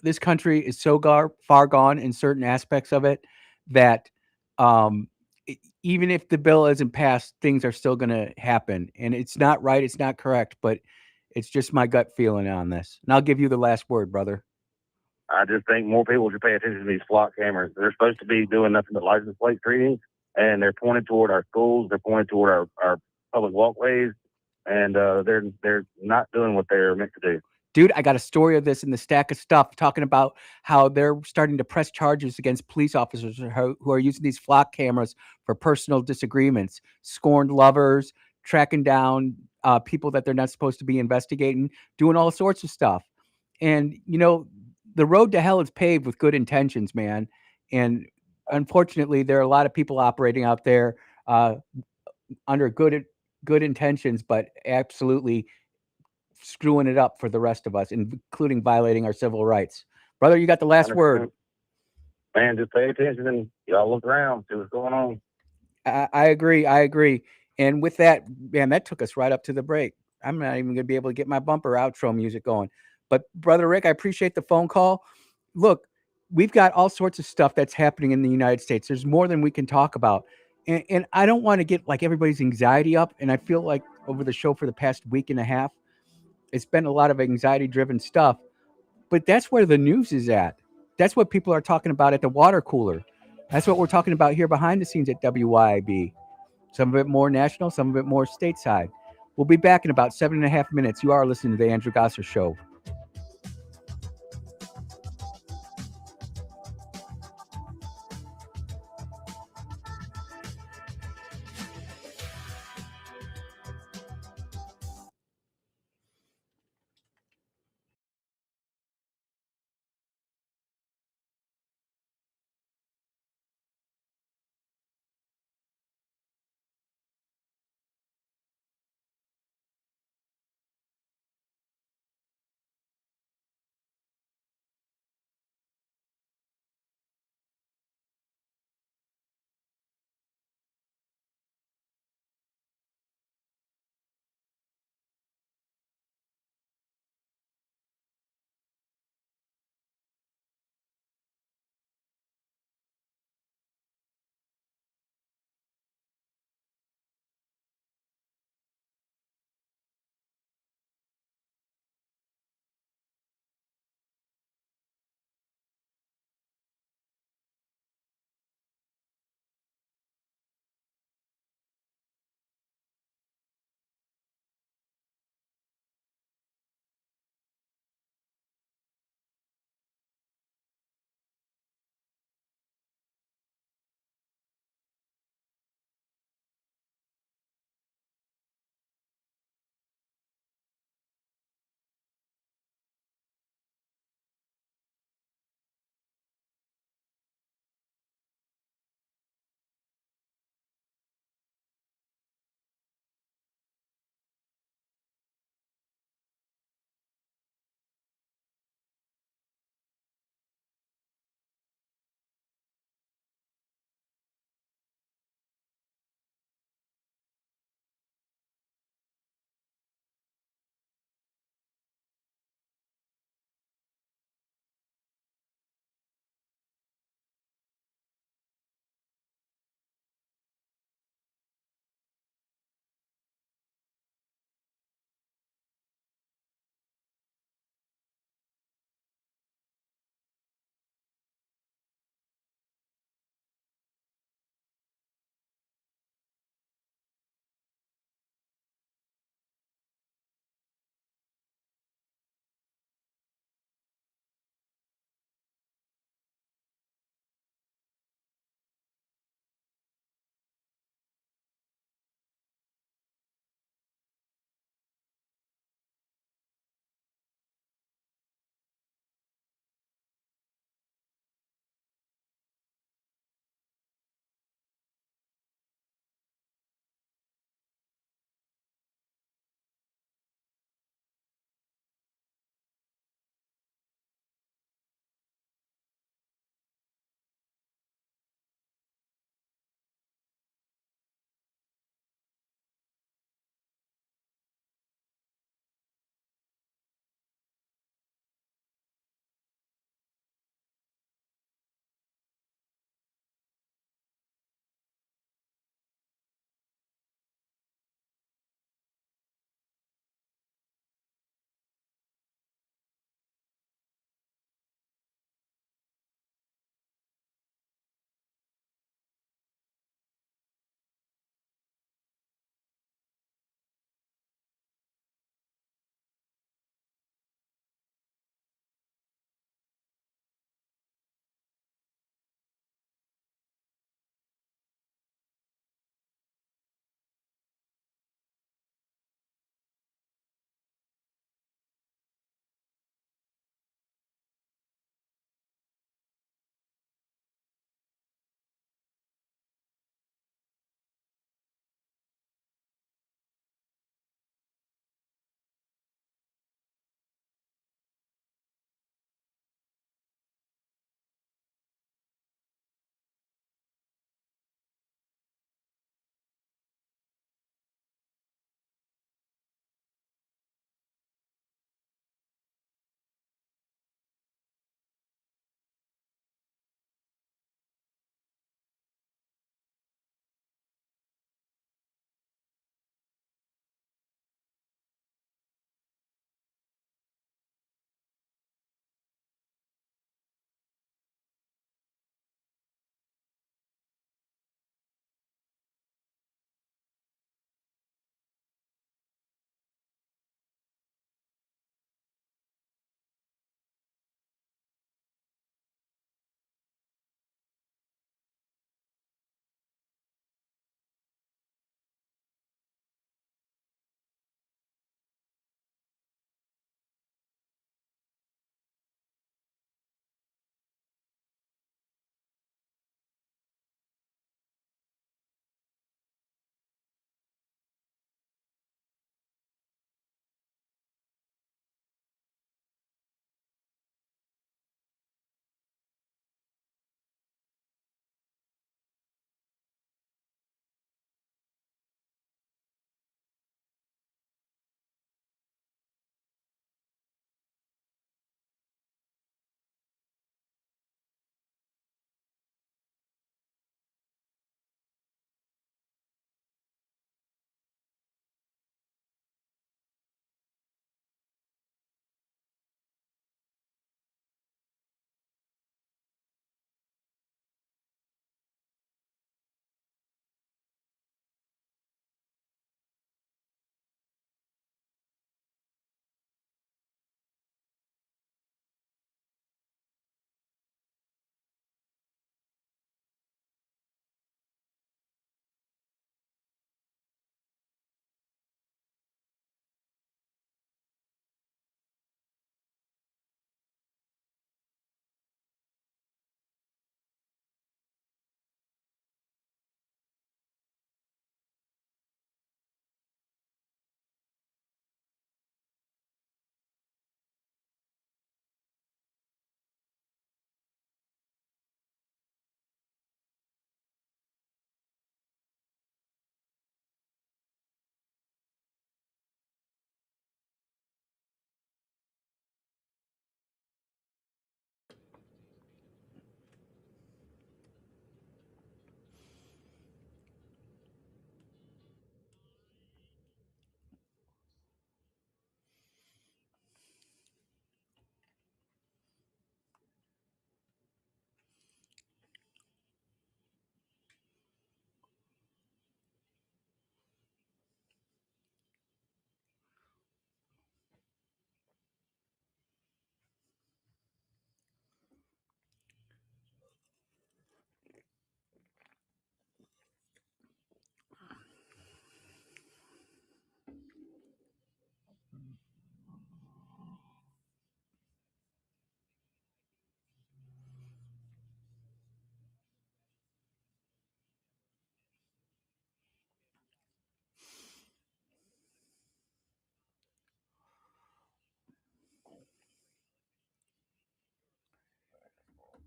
this country is so far gone in certain aspects of it that um, even if the bill isn't passed, things are still going to happen. And it's not right. It's not correct, but it's just my gut feeling on this. And I'll give you the last word, brother. I just think more people should pay attention to these flock cameras. They're supposed to be doing nothing but license plate reading, and they're pointed toward our schools. They're pointed toward our public walkways, and they're not doing what they're meant to do. Dude, I got a story of this in the stack of stuff talking about how they're starting to press charges against police officers who are using these flock cameras for personal disagreements, scorned lovers, tracking down people that they're not supposed to be investigating, doing all sorts of stuff. And, you know, the road to hell is paved with good intentions, man. And unfortunately, there are a lot of people operating out there under good intentions, but absolutely screwing it up for the rest of us, including violating our civil rights. Brother, you got the last word. 100%. Man, just pay attention and y'all look around, see what's going on. I agree. I agree. And with that, man, that took us right up to the break. I'm not even going to be able to get my bumper outro music going. But brother Rick, I appreciate the phone call. Look, we've got all sorts of stuff that's happening in the United States. There's more than we can talk about. And I don't want to get like everybody's anxiety up. And I feel like over the show for the past week and a half, it's been a lot of anxiety driven stuff. But that's where the news is at. That's what people are talking about at the water cooler. That's what we're talking about here behind the scenes at WYB. Some of it more national, some of it more stateside. We'll be back in about 7.5 minutes. You are listening to the Andrew Gosser Show.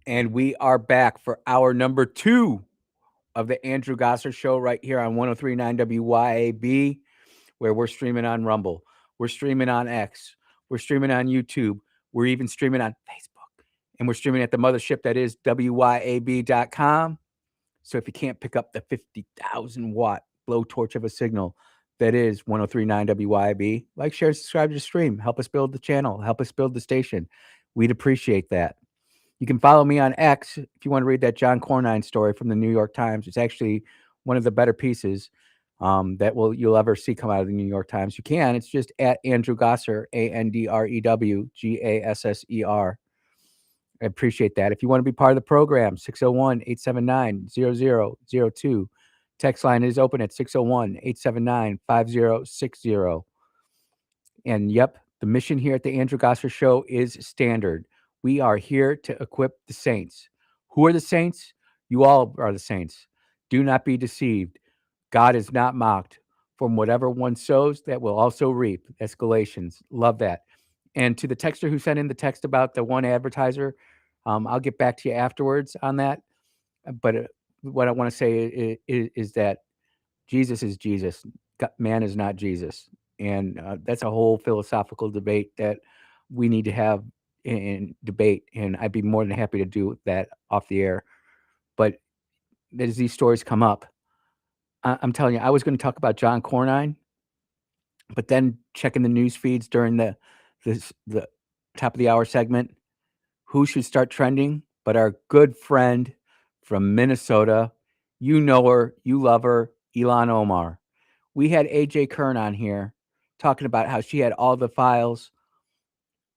And we are back for hour number 2 of the Andrew Gosser Show right here on 1039 WYAB, where we're streaming on Rumble. We're streaming on X. We're streaming on YouTube. We're even streaming on Facebook. And we're streaming at the mothership that is WYAB.com. So if you can't pick up the 50,000 watt blowtorch of a signal that is 1039 WYAB, like, share, subscribe to the stream. Help us build the channel. Help us build the station. We'd appreciate that. You can follow me on X if you want to read that John Cornine story from the New York Times. It's actually one of the better pieces that you'll ever see come out of the New York Times. You can. It's just at Andrew Gosser, AndrewGasser. I appreciate that. If you want to be part of the program, 601-879-0002. Text line is open at 601-879-5060. And yep, the mission here at the Andrew Gosser Show is standard. We are here to equip the saints. Who are the saints? You all are the saints. Do not be deceived. God is not mocked. From whatever one sows, that will also reap. That's Galatians. Love that. And to the texter who sent in the text about the one advertiser, I'll get back to you afterwards on that. But what I want to say is that Jesus is Jesus. Man is not Jesus. And that's a whole philosophical debate that we need to have in debate. And I'd be more than happy to do that off the air. But as these stories come up, I'm telling you, I was going to talk about John Cornine, but then checking the news feeds during the top of the hour segment, who should start trending but our good friend from Minnesota. You know her, you love her, Ilhan Omar. We had AJ Kern on here talking about how she had all the files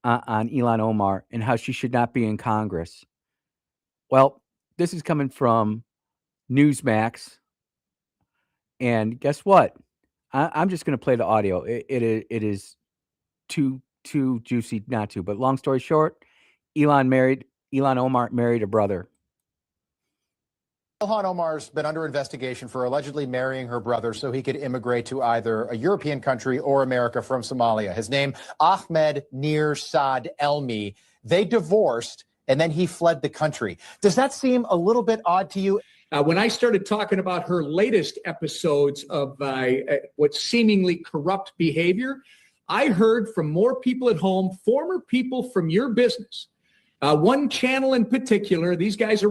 on Ilhan Omar and how she should not be in Congress. Well, this is coming from Newsmax. And guess what? I'm just going to play the audio. It is too juicy not to. But long story short, Ilhan Omar married a brother. Ilhan Omar's been under investigation for allegedly marrying her brother so he could immigrate to either a European country or America from Somalia. His name, Ahmed Nir Saad Elmi. They divorced, and then he fled the country. Does that seem a little bit odd to you? When I started talking about her latest episodes of what seemingly corrupt behavior, I heard from more people at home, former people from your business. One channel in particular, these guys are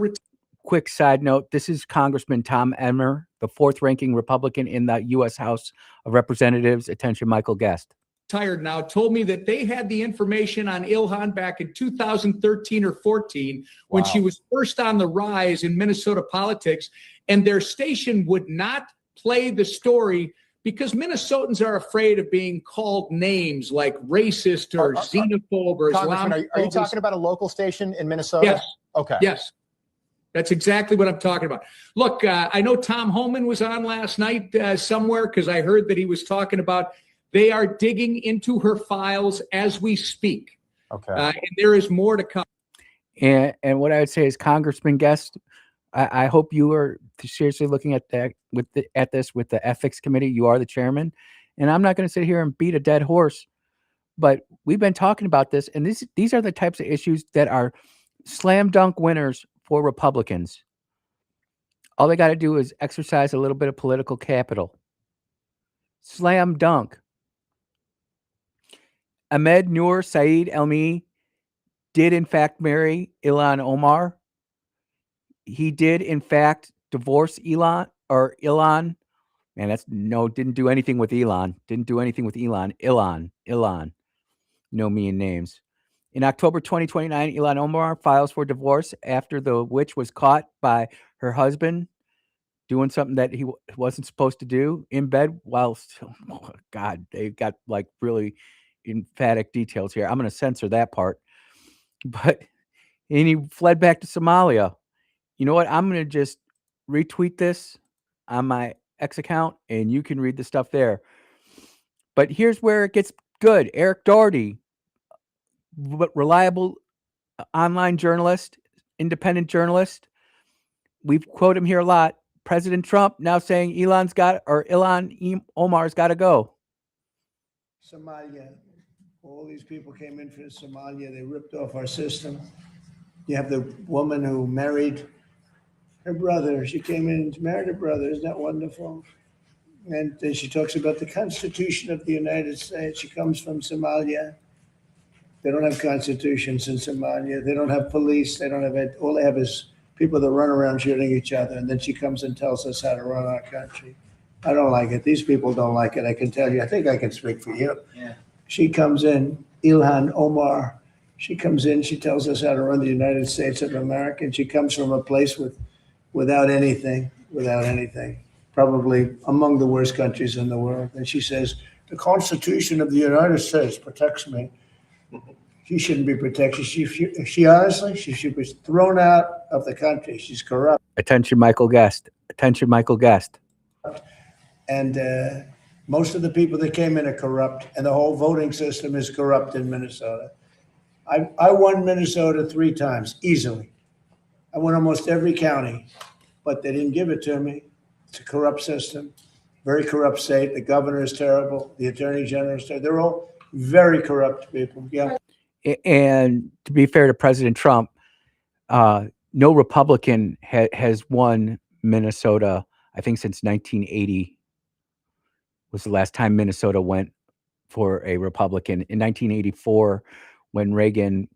Quick side note, this is Congressman Tom Emmer, the fourth-ranking Republican in the U.S. House of Representatives. Attention, Michael Guest. Retired now, told me that they had the information on Ilhan back in 2013 or 14 when she was first on the rise in Minnesota politics, and their station would not play the story because Minnesotans are afraid of being called names like racist or xenophobe or Islamophobe. Are you talking about a local station in Minnesota? Yes. Okay. Yes. That's exactly what I'm talking about. Look, I know Tom Homan was on last night somewhere because I heard that he was talking about they are digging into her files as we speak. Okay. And there is more to come. And what I would say is, Congressman Guest, I hope you are seriously looking at that at this with the ethics committee. You are the chairman, and I'm not going to sit here and beat a dead horse, but we've been talking about this, and these are the types of issues that are slam dunk winners for Republicans. All they got to do is exercise a little bit of political capital. Slam dunk. Ahmed Noor Saeed Elmi did in fact marry Ilhan Omar. He did in fact divorce Ilhan. Man, didn't do anything with Elon. Ilhan. Know me in names. In October 2029, Ilhan Omar files for divorce after the witch was caught by her husband doing something that he wasn't supposed to do in bed while, oh God, they've got like really emphatic details here. I'm going to censor that part. And he fled back to Somalia. You know what? I'm going to just retweet this on my X account, and you can read the stuff there. But here's where it gets good. Eric Doherty, reliable online journalist, independent journalist. We quote him here a lot. President Trump now saying Ilhan Omar's got to go. Somalia. All these people came in for Somalia. They ripped off our system. You have the woman who married her brother. She came in and married her brother. Isn't that wonderful? And then she talks about the Constitution of the United States. She comes from Somalia. They don't have constitutions in Somalia. They don't have police. They don't have it. All they have is people that run around shooting each other. And then she comes and tells us how to run our country. I don't like it. These people don't like it. I can tell you. I think I can speak for you. Yeah. She comes in, Ilhan Omar. She comes in. She tells us how to run the United States of America. And she comes from a place without anything, probably among the worst countries in the world. And she says, the Constitution of the United States protects me. She shouldn't be protected. She honestly, she should be thrown out of the country. She's corrupt. Attention, Michael Guest. Attention, Michael Guest. And most of the people that came in are corrupt, and the whole voting system is corrupt in Minnesota. I won Minnesota 3 times, easily. I won almost every county, but they didn't give it to me. It's a corrupt system, very corrupt state. The governor is terrible. The attorney general is terrible. They're all very corrupt people. Yeah. And to be fair to President Trump, no Republican has won Minnesota, I think, since 1980 was the last time Minnesota went for a Republican. In 1984, when Reagan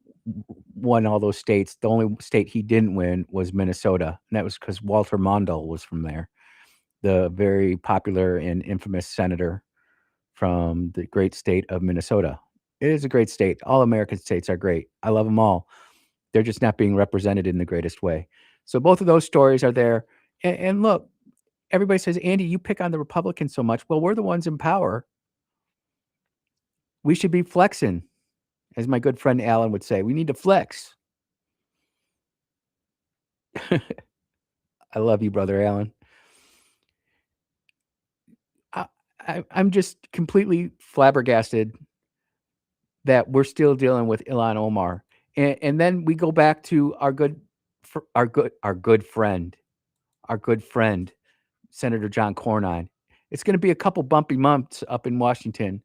won all those states, the only state he didn't win was Minnesota. And that was because Walter Mondale was from there, the very popular and infamous senator from the great state of Minnesota. It is a great state. All American states are great. I love them all. They're just not being represented in the greatest way. So both of those stories are there. And look, everybody says, Andy, you pick on the Republicans so much. Well, we're the ones in power. We should be flexing, as my good friend Alan would say. We need to flex. I love you, brother Alan. I'm just completely flabbergasted that we're still dealing with Ilhan Omar, and then we go back to our good friend, Senator John Cornyn. It's going to be a couple bumpy months up in Washington.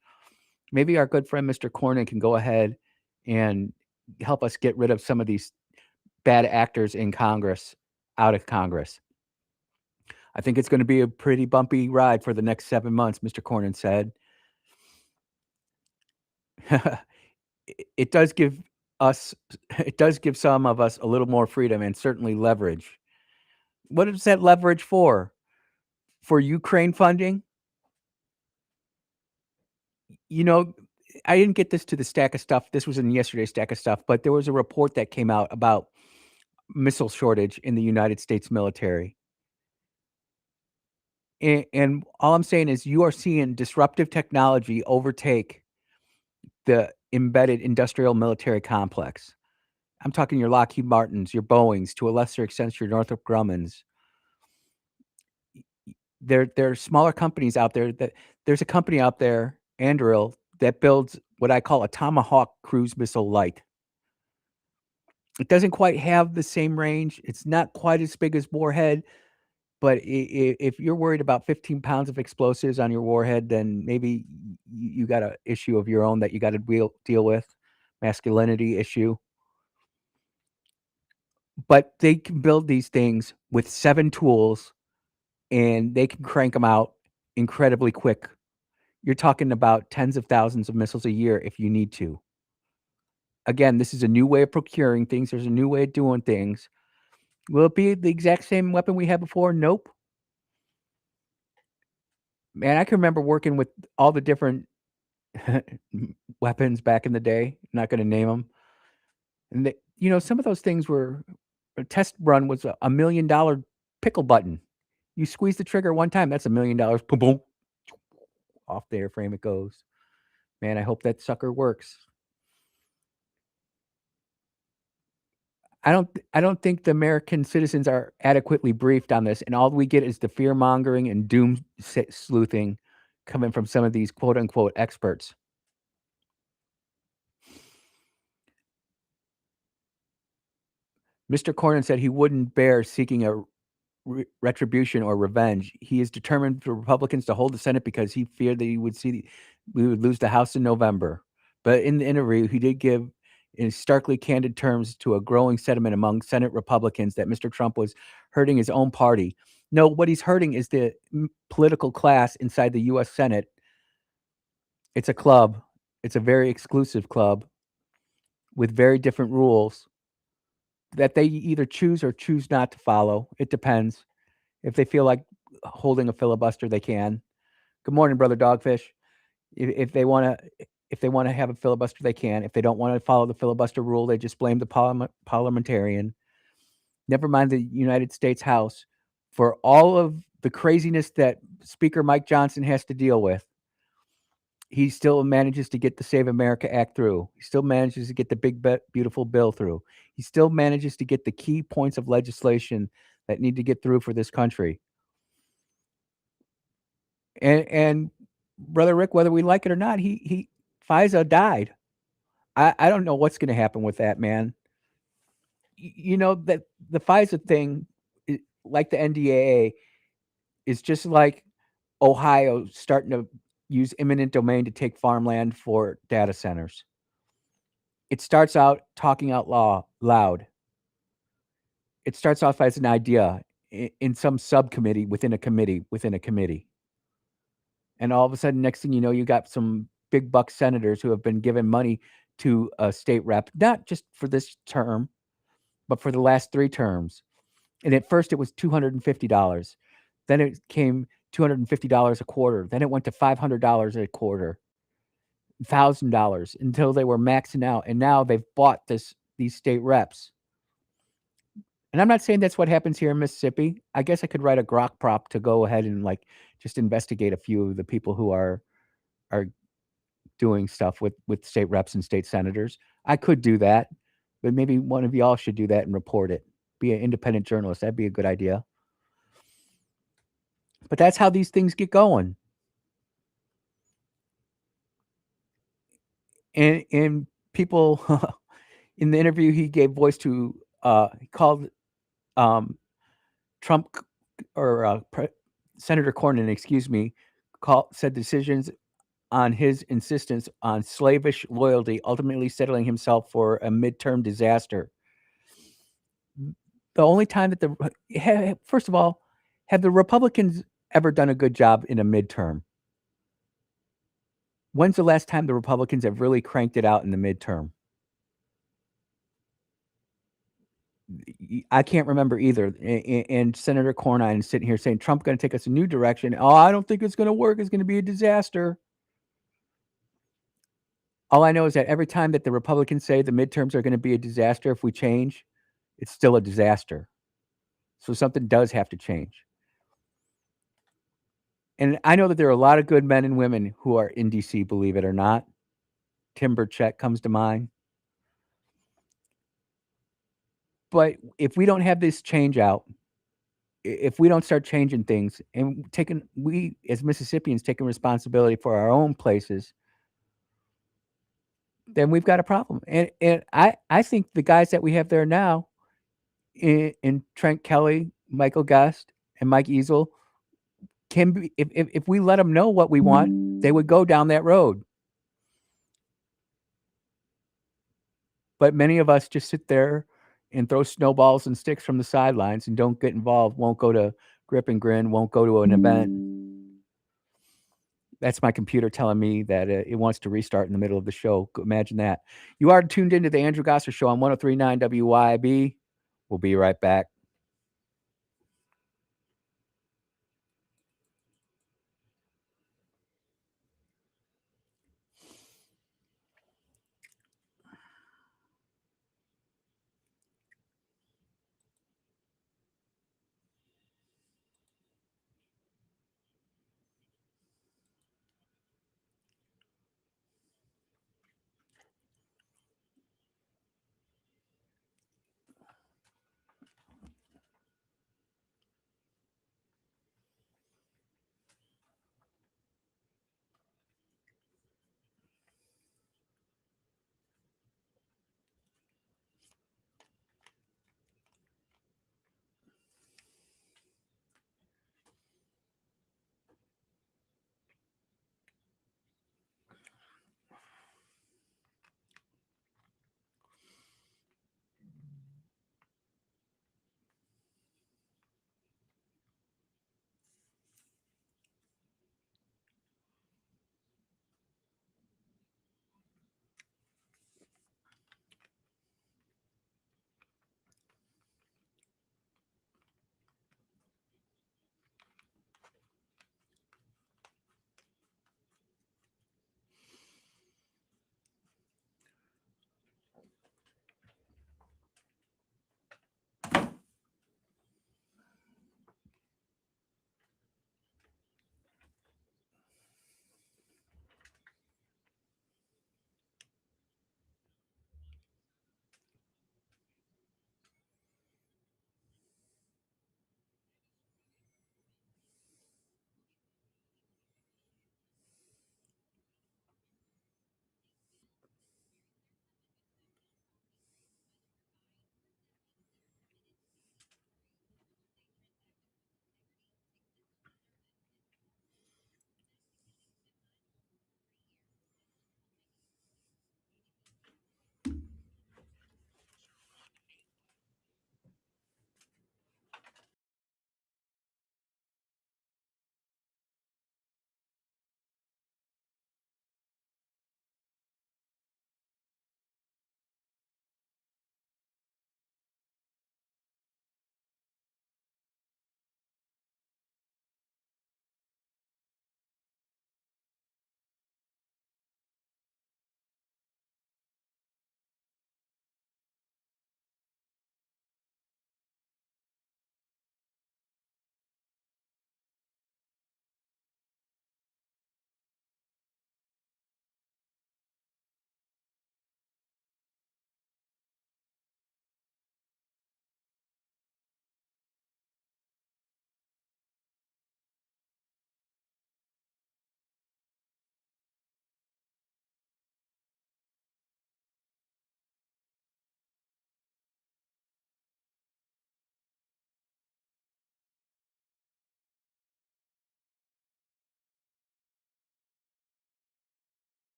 Maybe our good friend Mr. Cornyn can go ahead and help us get rid of some of these bad actors in Congress out of Congress. I think it's going to be a pretty bumpy ride for the next 7 months, Mr. Cornyn said. It does give some of us a little more freedom and certainly leverage. What is that leverage for? For Ukraine funding? You know, I didn't get this to the stack of stuff. This was in yesterday's stack of stuff, but there was a report that came out about missile shortage in the United States military. And all I'm saying is you are seeing disruptive technology overtake the embedded industrial military complex. I'm talking your Lockheed Martins, your Boeings, to a lesser extent, your Northrop Grummons. There are smaller companies out there. There's a company out there, Anduril, that builds what I call a Tomahawk cruise missile light. It doesn't quite have the same range. It's not quite as big as Warhead, but if you're worried about 15 pounds of explosives on your warhead, then maybe you got an issue of your own that you got to deal with, masculinity issue. But they can build these things with 7 tools, and they can crank them out incredibly quick. You're talking about tens of thousands of missiles a year if you need to. Again, this is a new way of procuring things. There's a new way of doing things. Will it be the exact same weapon we had before? Nope. Man, I can remember working with all the different weapons back in the day. I'm not going to name them. And some of those things were, a test run was a $1 million pickle button. You squeeze the trigger one time, that's $1 million. Boom, boom. Off the airframe it goes. Man, I hope that sucker works. I don't think the American citizens are adequately briefed on this, and all we get is the fear mongering and doom sleuthing coming from some of these quote unquote experts. Mr. Cornyn said he wouldn't bear seeking a retribution or revenge. He is determined for Republicans to hold the Senate because he feared that we would lose the House in November. But in the interview, he did give in starkly candid terms to a growing sentiment among Senate Republicans that Mr. Trump was hurting his own party. No, what he's hurting is the political class inside the U.S. Senate. It's a club. It's a very exclusive club with very different rules that they either choose or choose not to follow. It depends. If they feel like holding a filibuster, they can. Good morning, brother Dogfish. If they want to have a filibuster, they can. If they don't want to follow the filibuster rule, they just blame the parliamentarian. Never mind the United States House for all of the craziness that Speaker Mike Johnson has to deal with. He still manages to get the Save America Act through. He still manages to get the big, beautiful bill through. He still manages to get the key points of legislation that need to get through for this country. And Brother Rick, whether we like it or not, he FISA died. I don't know what's going to happen with that, man. You know that the FISA thing, like the NDAA, is just like Ohio starting to use eminent domain to take farmland for data centers. It starts out talking out loud. It starts off as an idea in some subcommittee within a committee within a committee. And all of a sudden, next thing you know, you got some big buck senators who have been given money to a state rep, not just for this term, but for the last 3 terms. And at first it was $250. Then it came $250 a quarter. Then it went to $500 a quarter, $1,000 until they were maxing out. And now they've bought these state reps. And I'm not saying that's what happens here in Mississippi. I guess I could write a grok prop to go ahead and like just investigate a few of the people who are doing stuff with state reps and state senators. I could do that, but maybe one of y'all should do that and report it. Be an independent journalist. That'd be a good idea. But that's how these things get going. And people in the interview he gave voice to, he called Trump or Senator Cornyn, excuse me, said decisions on his insistence on slavish loyalty, ultimately settling himself for a midterm disaster. The only time that first of all, have the Republicans ever done a good job in a midterm? When's the last time the Republicans have really cranked it out in the midterm? I can't remember either. And Senator Cornyn is sitting here saying Trump's going to take us a new direction. Oh, I don't think it's going to work. It's going to be a disaster. All I know is that every time that the Republicans say the midterms are going to be a disaster if we change, it's still a disaster. So something does have to change. And I know that there are a lot of good men and women who are in DC, believe it or not. Tim Burchett comes to mind. But if we don't have this change out, if we don't start changing things and we as Mississippians taking responsibility for our own places, then we've got a problem. And I think the guys that we have there now in Trent Kelly, Michael Guest, and Mike Easel can be, if we let them know what we want, they would go down that road. But many of us just sit there and throw snowballs and sticks from the sidelines and don't get involved, won't go to Grip and Grin, won't go to an event. That's my computer telling me that it wants to restart in the middle of the show. Imagine that. You are tuned into the Andrew Gosser Show on 103.9 WYAB. We'll be right back.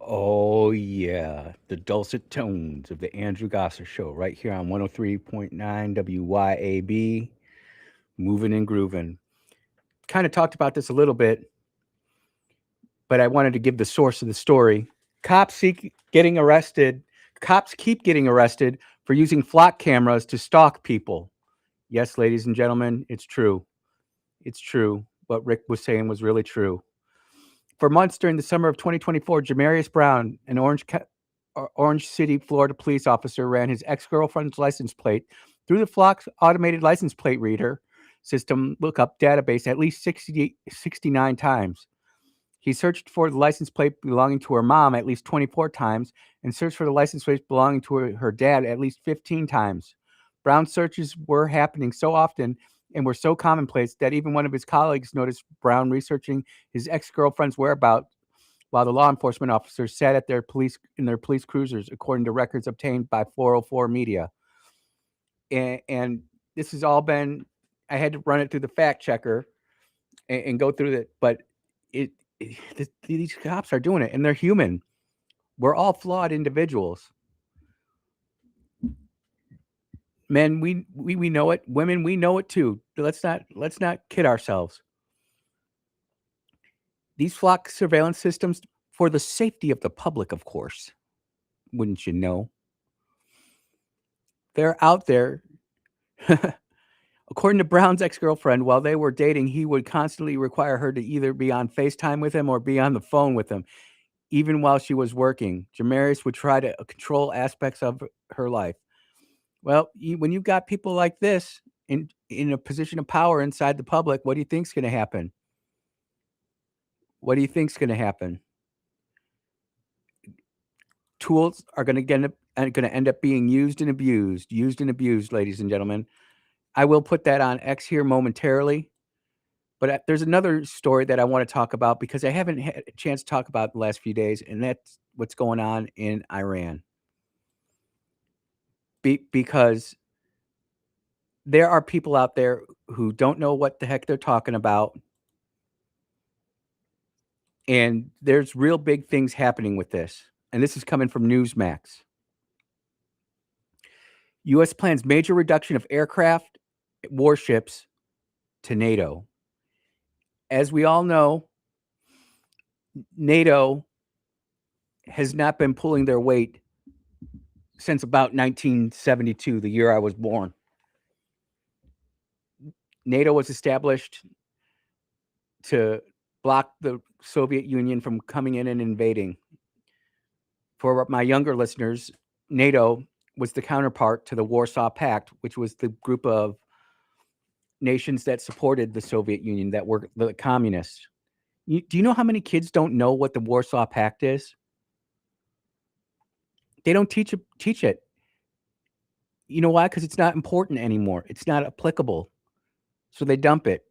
Oh, yeah. The dulcet tones of the Andrew Gosser Show right here on 103.9 WYAB. Moving and grooving. Kind of talked about this a little bit, but I wanted to give the source of the story. Cops keep getting arrested for using flock cameras to stalk people. Yes, ladies and gentlemen, it's true. It's true. What Rick was saying was really true. For months during the summer of 2024, Jamarius Brown, an Orange City, Florida police officer, ran his ex-girlfriend's license plate through the Flock's automated license plate reader system lookup database at least 69 times. He searched for the license plate belonging to her mom at least 24 times and searched for the license plate belonging to her dad at least 15 times. Brown's searches were happening so often and were so commonplace that even one of his colleagues noticed Brown researching his ex-girlfriend's whereabouts while the law enforcement officers sat at their police cruisers, according to records obtained by 404 Media. And this has all been, I had to run it through the fact checker and go through it, but these cops are doing it, and they're human. We're all flawed individuals. Men, we know it. Women, we know it too. Let's not kid ourselves. These flock surveillance systems for the safety of the public, of course. Wouldn't you know? They're out there. According to Brown's ex-girlfriend, while they were dating, he would constantly require her to either be on FaceTime with him or be on the phone with him, even while she was working. Jamarius would try to control aspects of her life. Well, when you've got people like this in a position of power inside the public, what do you think's going to happen? What do you think's going to happen? Tools are going to end up being used and abused, ladies and gentlemen. I will put that on X here momentarily, but there's another story that I want to talk about because I haven't had a chance to talk about the last few days, and that's what's going on in Iran. Because there are people out there who don't know what the heck they're talking about. And there's real big things happening with this. And this is coming from Newsmax. U.S. plans major reduction of aircraft warships to NATO. As we all know, NATO has not been pulling their weight since about 1972, the year I was born. NATO was established to block the Soviet Union from coming in and invading. For my younger listeners, NATO was the counterpart to the Warsaw Pact, which was the group of nations that supported the Soviet Union, that were the communists. Do you know how many kids don't know what the Warsaw Pact is? They don't teach it. You know why? Because it's not important anymore. It's not applicable. So they dump it.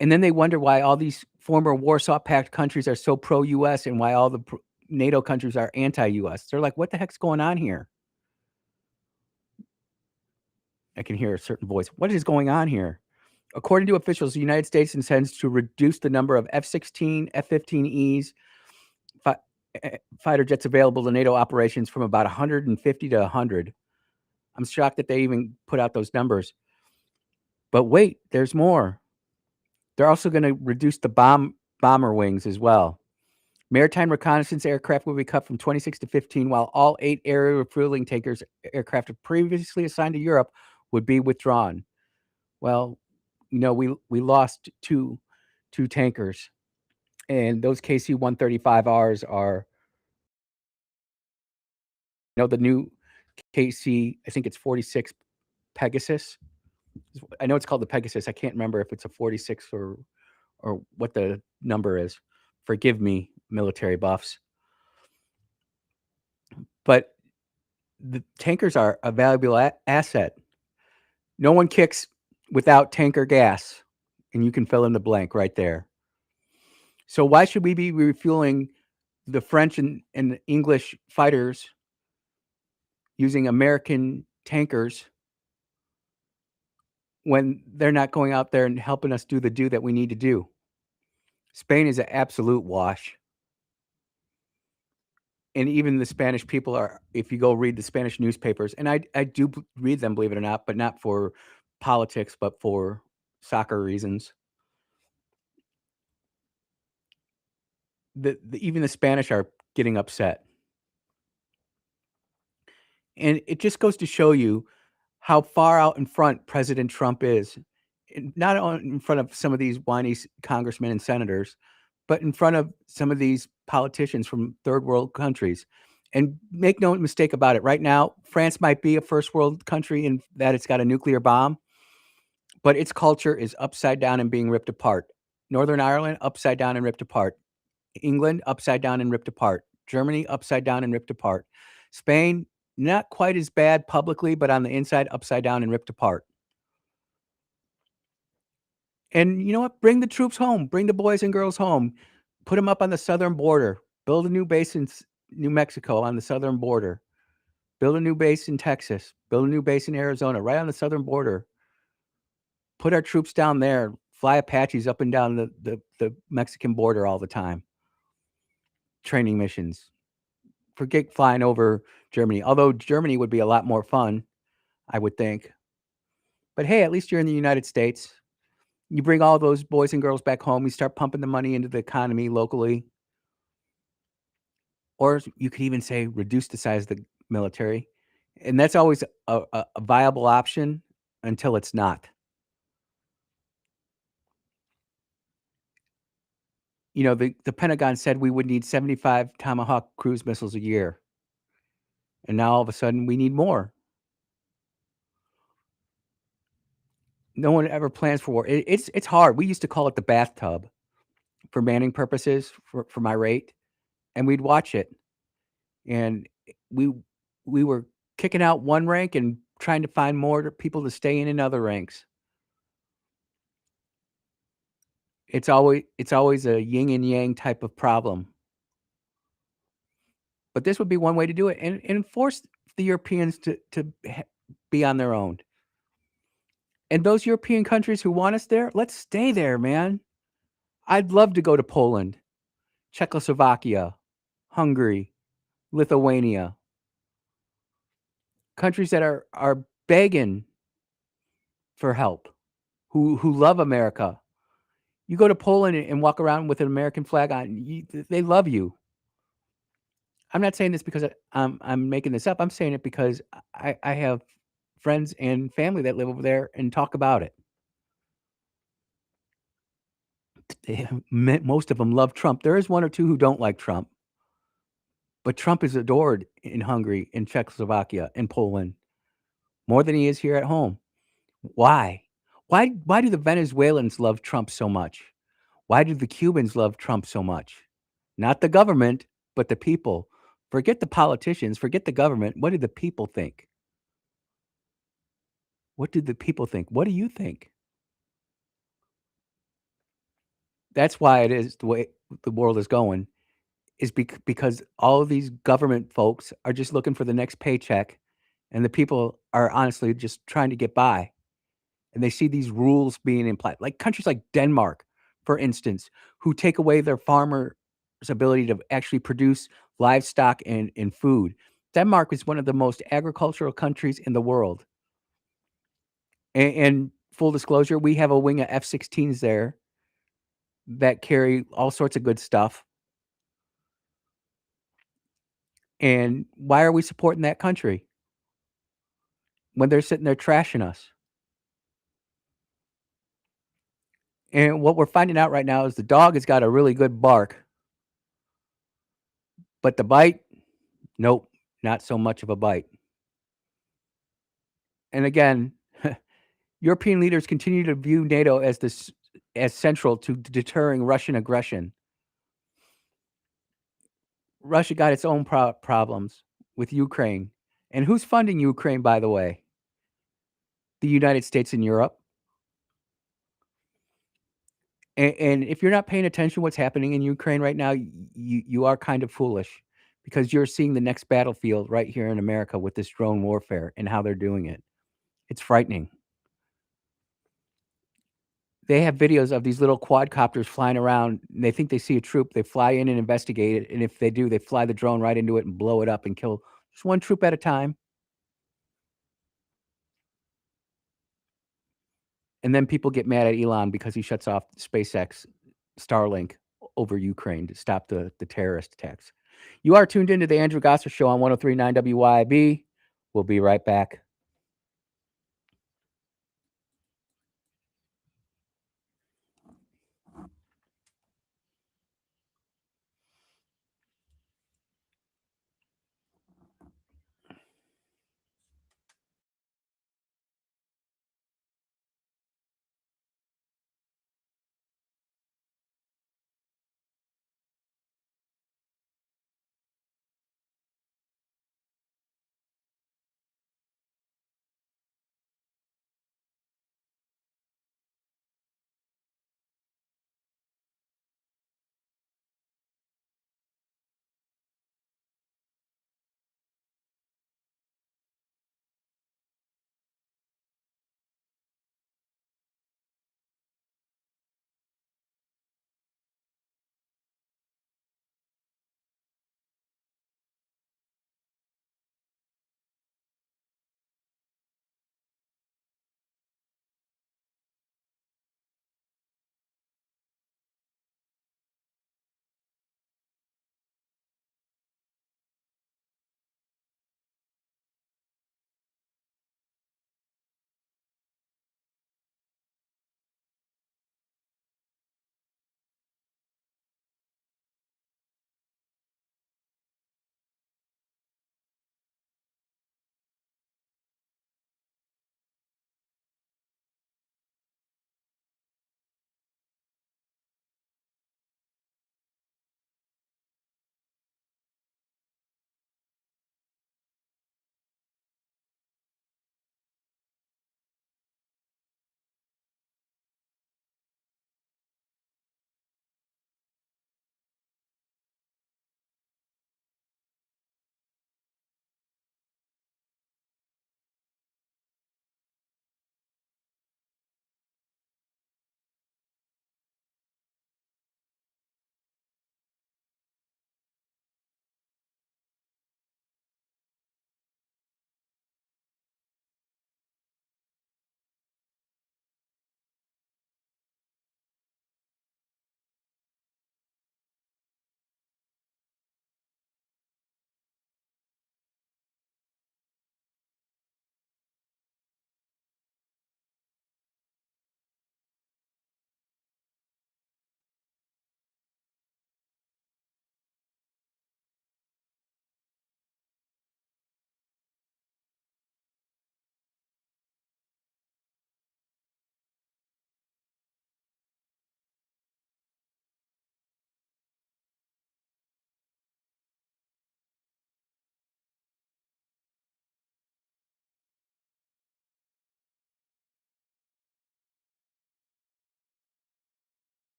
And then they wonder why all these former Warsaw Pact countries are so pro-U.S. and why all the NATO countries are anti-U.S. They're like, what the heck's going on here? I can hear a certain voice. What is going on here? According to officials, the United States intends to reduce the number of F-16, F-15Es fighter jets available to NATO operations from about 150 to 100. I'm shocked that they even put out those numbers. But wait, there's more. They're also going to reduce the bomber wings as well. Maritime reconnaissance aircraft will be cut from 26 to 15, while all 8 aerial refueling tankers aircraft previously assigned to Europe would be withdrawn. Well, you know, we lost two tankers, and those KC-135Rs are, you know, the new KC, I think it's 46 Pegasus. I know it's called the Pegasus. I can't remember if it's a 46 or what the number is. Forgive me, military buffs. But the tankers are a valuable asset. No one kicks without tanker gas, and you can fill in the blank right there. So why should we be refueling the French and English fighters using American tankers when they're not going out there and helping us do the that we need to do? Spain is an absolute wash. and even the Spanish people are, if you go read the Spanish newspapers, and I do read them, believe it or not, but not for politics, but for soccer reasons. Even the Spanish are getting upset. And it just goes to show you how far out in front President Trump is, not in front of some of these whiny congressmen and senators, but in front of some of these politicians from third world countries. And make no mistake about it, right now, France might be a first world country in that it's got a nuclear bomb, but its culture is upside down and being ripped apart. Northern Ireland, upside down and ripped apart. England, upside down and ripped apart. Germany, upside down and ripped apart. Spain, not quite as bad publicly, but on the inside, upside down and ripped apart. And you know what? Bring the troops home. Bring the boys and girls home. Put them up on the southern border. Build a new base in New Mexico on the southern border. Build a new base in Texas. Build a new base in Arizona, right on the southern border. Put our troops down there. Fly Apaches up and down the Mexican border all the time. Training missions. Forget flying over Germany, although Germany would be a lot more fun, I would think. But hey, at least you're in the United States. You bring all those boys and girls back home. You start pumping the money into the economy locally. Or you could even say reduce the size of the military. And that's always a viable option until it's not. You know, the Pentagon said we would need 75 Tomahawk cruise missiles a year. And now all of a sudden we need more. No one ever plans for war. It's hard. We used to call it the bathtub for manning purposes for my rate, and we'd watch it. And we were kicking out one rank and trying to find more people to stay in other ranks. It's always a yin and yang type of problem. But this would be one way to do it, and force the Europeans to be on their own. And those European countries who want us there, let's stay there, man. I'd love to go to Poland, Czechoslovakia, Hungary, Lithuania. Countries that are begging for help, who love America. You go to Poland and walk around with an American flag on, they love you. I'm not saying this because I'm making this up. I'm saying it because I have friends and family that live over there and talk about it. Most of them love Trump. There is one or two who don't like Trump. But Trump is adored in Hungary, in Czechoslovakia, in Poland, more than he is here at home. Why? Why do the Venezuelans love Trump so much? Why do the Cubans love Trump so much? Not the government, but the people. Forget the politicians, forget the government. What do the people think? What do the people think? What do you think? That's why it is the way the world is going, is because all of these government folks are just looking for the next paycheck, and the people are honestly just trying to get by. And they see these rules being implied, like countries like Denmark, for instance, who take away their farmers' ability to actually produce livestock and food. Denmark is one of the most agricultural countries in the world. And full disclosure, we have a wing of F-16s there that carry all sorts of good stuff. And why are we supporting that country when they're sitting there trashing us? And what we're finding out right now is the dog has got a really good bark, but the bite, nope, not so much of a bite. And again, European leaders continue to view NATO as central to deterring Russian aggression. Russia got its own problems with Ukraine. And who's funding Ukraine, by the way? The United States and Europe. And if you're not paying attention to what's happening in Ukraine right now, you are kind of foolish, because you're seeing the next battlefield right here in America with this drone warfare and how they're doing it. It's frightening. They have videos of these little quadcopters flying around. And they think they see a troop. They fly in and investigate it. And if they do, they fly the drone right into it and blow it up and kill just one troop at a time. And then people get mad at Elon because he shuts off SpaceX Starlink over Ukraine to stop the terrorist attacks. You are tuned into the Andrew Gosser Show on 103.9 WYAB. We'll be right back.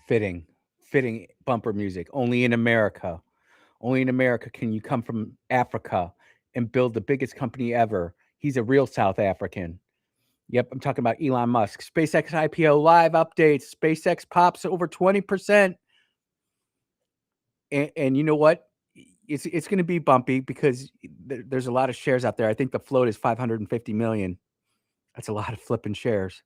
Fitting bumper music. Only in America. Only in America can you come from Africa and build the biggest company ever He's a real South African. Yep, I'm talking about Elon Musk. SpaceX IPO live updates. SpaceX pops over 20%. And you know what? It's going to be bumpy because there's a lot of shares out there. I think the float is 550 million. That's a lot of flipping shares.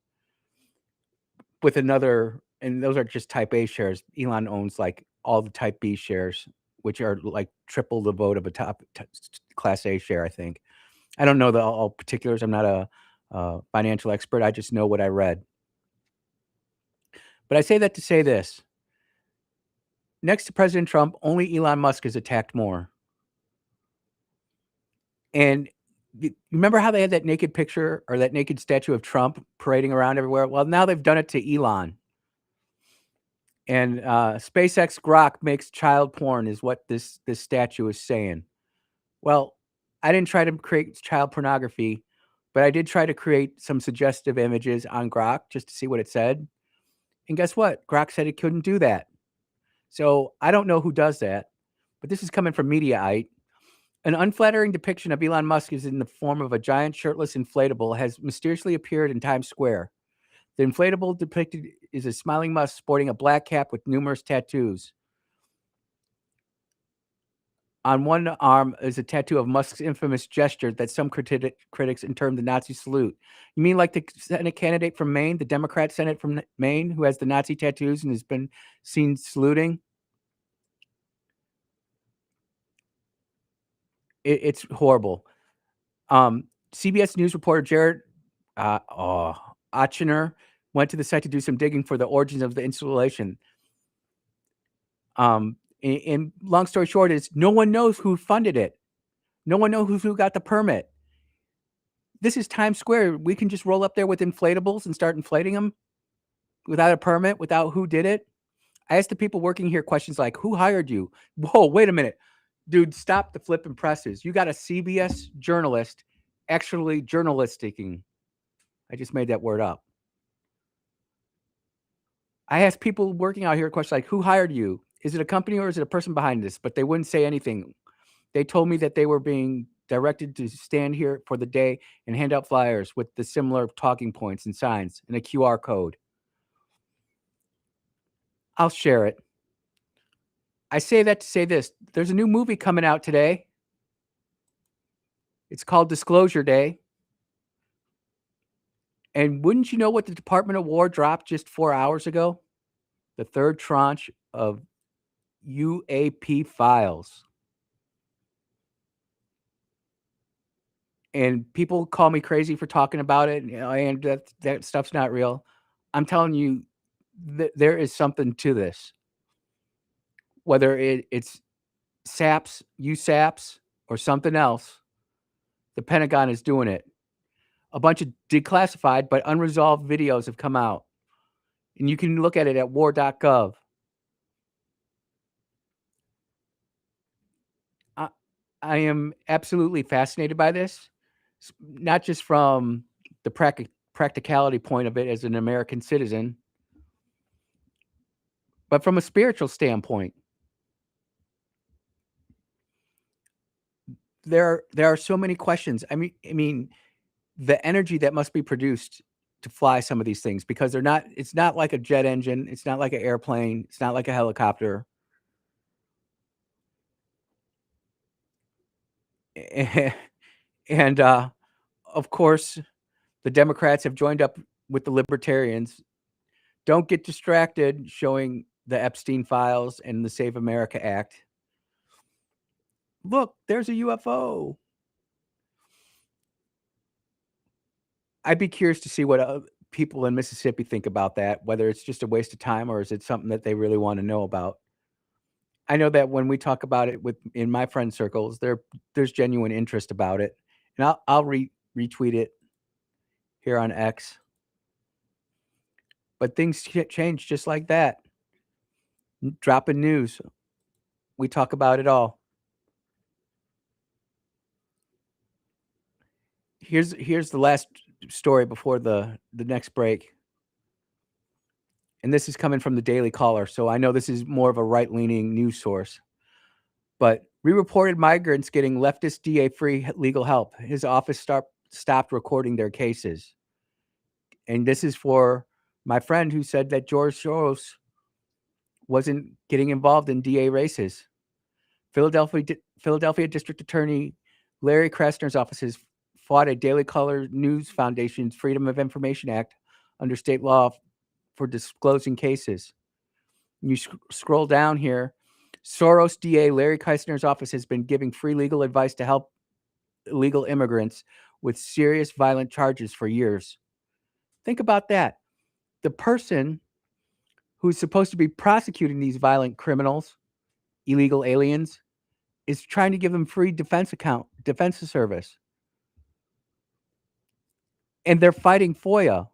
With another, and those are just type A shares. Elon owns like all the type B shares, which are like triple the vote of a top class A share, I think. I don't know all particulars. I'm not a financial expert. I just know what I read. But I say that to say this. Next to President Trump, only Elon Musk is attacked more. And you remember how they had that naked picture or that naked statue of Trump parading around everywhere? Well, now they've done it to Elon. And SpaceX Grok makes child porn is what this statue is saying. Well, I didn't try to create child pornography, but I did try to create some suggestive images on Grok just to see what it said. And guess what? Grok said it couldn't do that. So I don't know who does that, but this is coming from Mediaite. An unflattering depiction of Elon Musk is in the form of a giant shirtless inflatable has mysteriously appeared in Times Square. The inflatable depicted is a smiling Musk sporting a black cap with numerous tattoos. On one arm is a tattoo of Musk's infamous gesture that some critics termed the Nazi salute. You mean like the Senate candidate from Maine, the Democrat Senate from Maine, who has the Nazi tattoos and has been seen saluting? It's horrible. CBS News reporter Jared Ochiner went to the site to do some digging for the origins of the installation. And long story short is no one knows who funded it. No one knows who got the permit. This is Times Square. We can just roll up there with inflatables and start inflating them without a permit, without who did it. I asked the people working here questions like, who hired you? Whoa, wait a minute. Dude, stop the flipping presses. You got a CBS journalist actually journalisticking. I just made that word up. I asked people working out here questions like, who hired you? Is it a company or is it a person behind this? But they wouldn't say anything. They told me that they were being directed to stand here for the day and hand out flyers with the similar talking points and signs and a QR code. I'll share it. I say that to say this. There's a new movie coming out today. It's called Disclosure Day. And wouldn't you know what the Department of War dropped just 4 hours ago? The third tranche of UAP files. And people call me crazy for talking about it, and that stuff's not real. I'm telling you, there is something to this. Whether it's SAPs, USAPs, or something else, the Pentagon is doing it. A bunch of declassified but unresolved videos have come out. And you can look at it at war.gov. I am absolutely fascinated by this, not just from the practicality point of it as an American citizen, but from a spiritual standpoint. There are so many questions. I mean, the energy that must be produced to fly some of these things, because it's not like a jet engine. It's not like an airplane. It's not like a helicopter. And of course, the Democrats have joined up with the libertarians. Don't get distracted showing the Epstein files and the Save America Act. Look, there's a UFO. I'd be curious to see what people in Mississippi think about that, whether it's just a waste of time or is it something that they really want to know about. I know that when we talk about it in my friend circles, there's genuine interest about it. And I'll retweet it here on X. But things change just like that. Dropping news. We talk about it all. Here's the last story before the next break. And this is coming from the Daily Caller, so I know this is more of a right-leaning news source. But re-reported migrants getting leftist DA free legal help. His office stopped recording their cases. And this is for my friend who said that George Soros wasn't getting involved in DA races. Philadelphia District Attorney Larry Krasner's office has fought a Daily Caller News Foundation's Freedom of Information Act under state law for disclosing cases. You scroll down here, Soros DA Larry Krasner's office has been giving free legal advice to help illegal immigrants with serious violent charges for years. Think about that. The person who's supposed to be prosecuting these violent criminals, illegal aliens, is trying to give them free defense service. And they're fighting FOIA,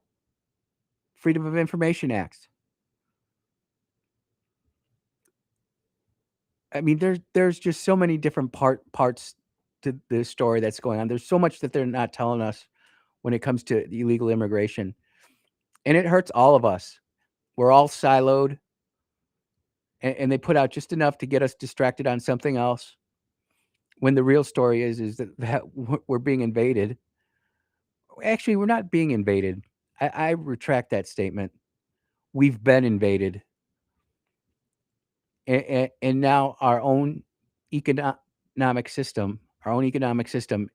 Freedom of Information Act. I mean, there's just so many different parts to this story that's going on. There's so much that they're not telling us when it comes to illegal immigration. And it hurts all of us. We're all siloed. And they put out just enough to get us distracted on something else. When the real story is that we're being invaded. Actually, we're not being invaded. I retract that statement. We've been invaded. And now our own economic system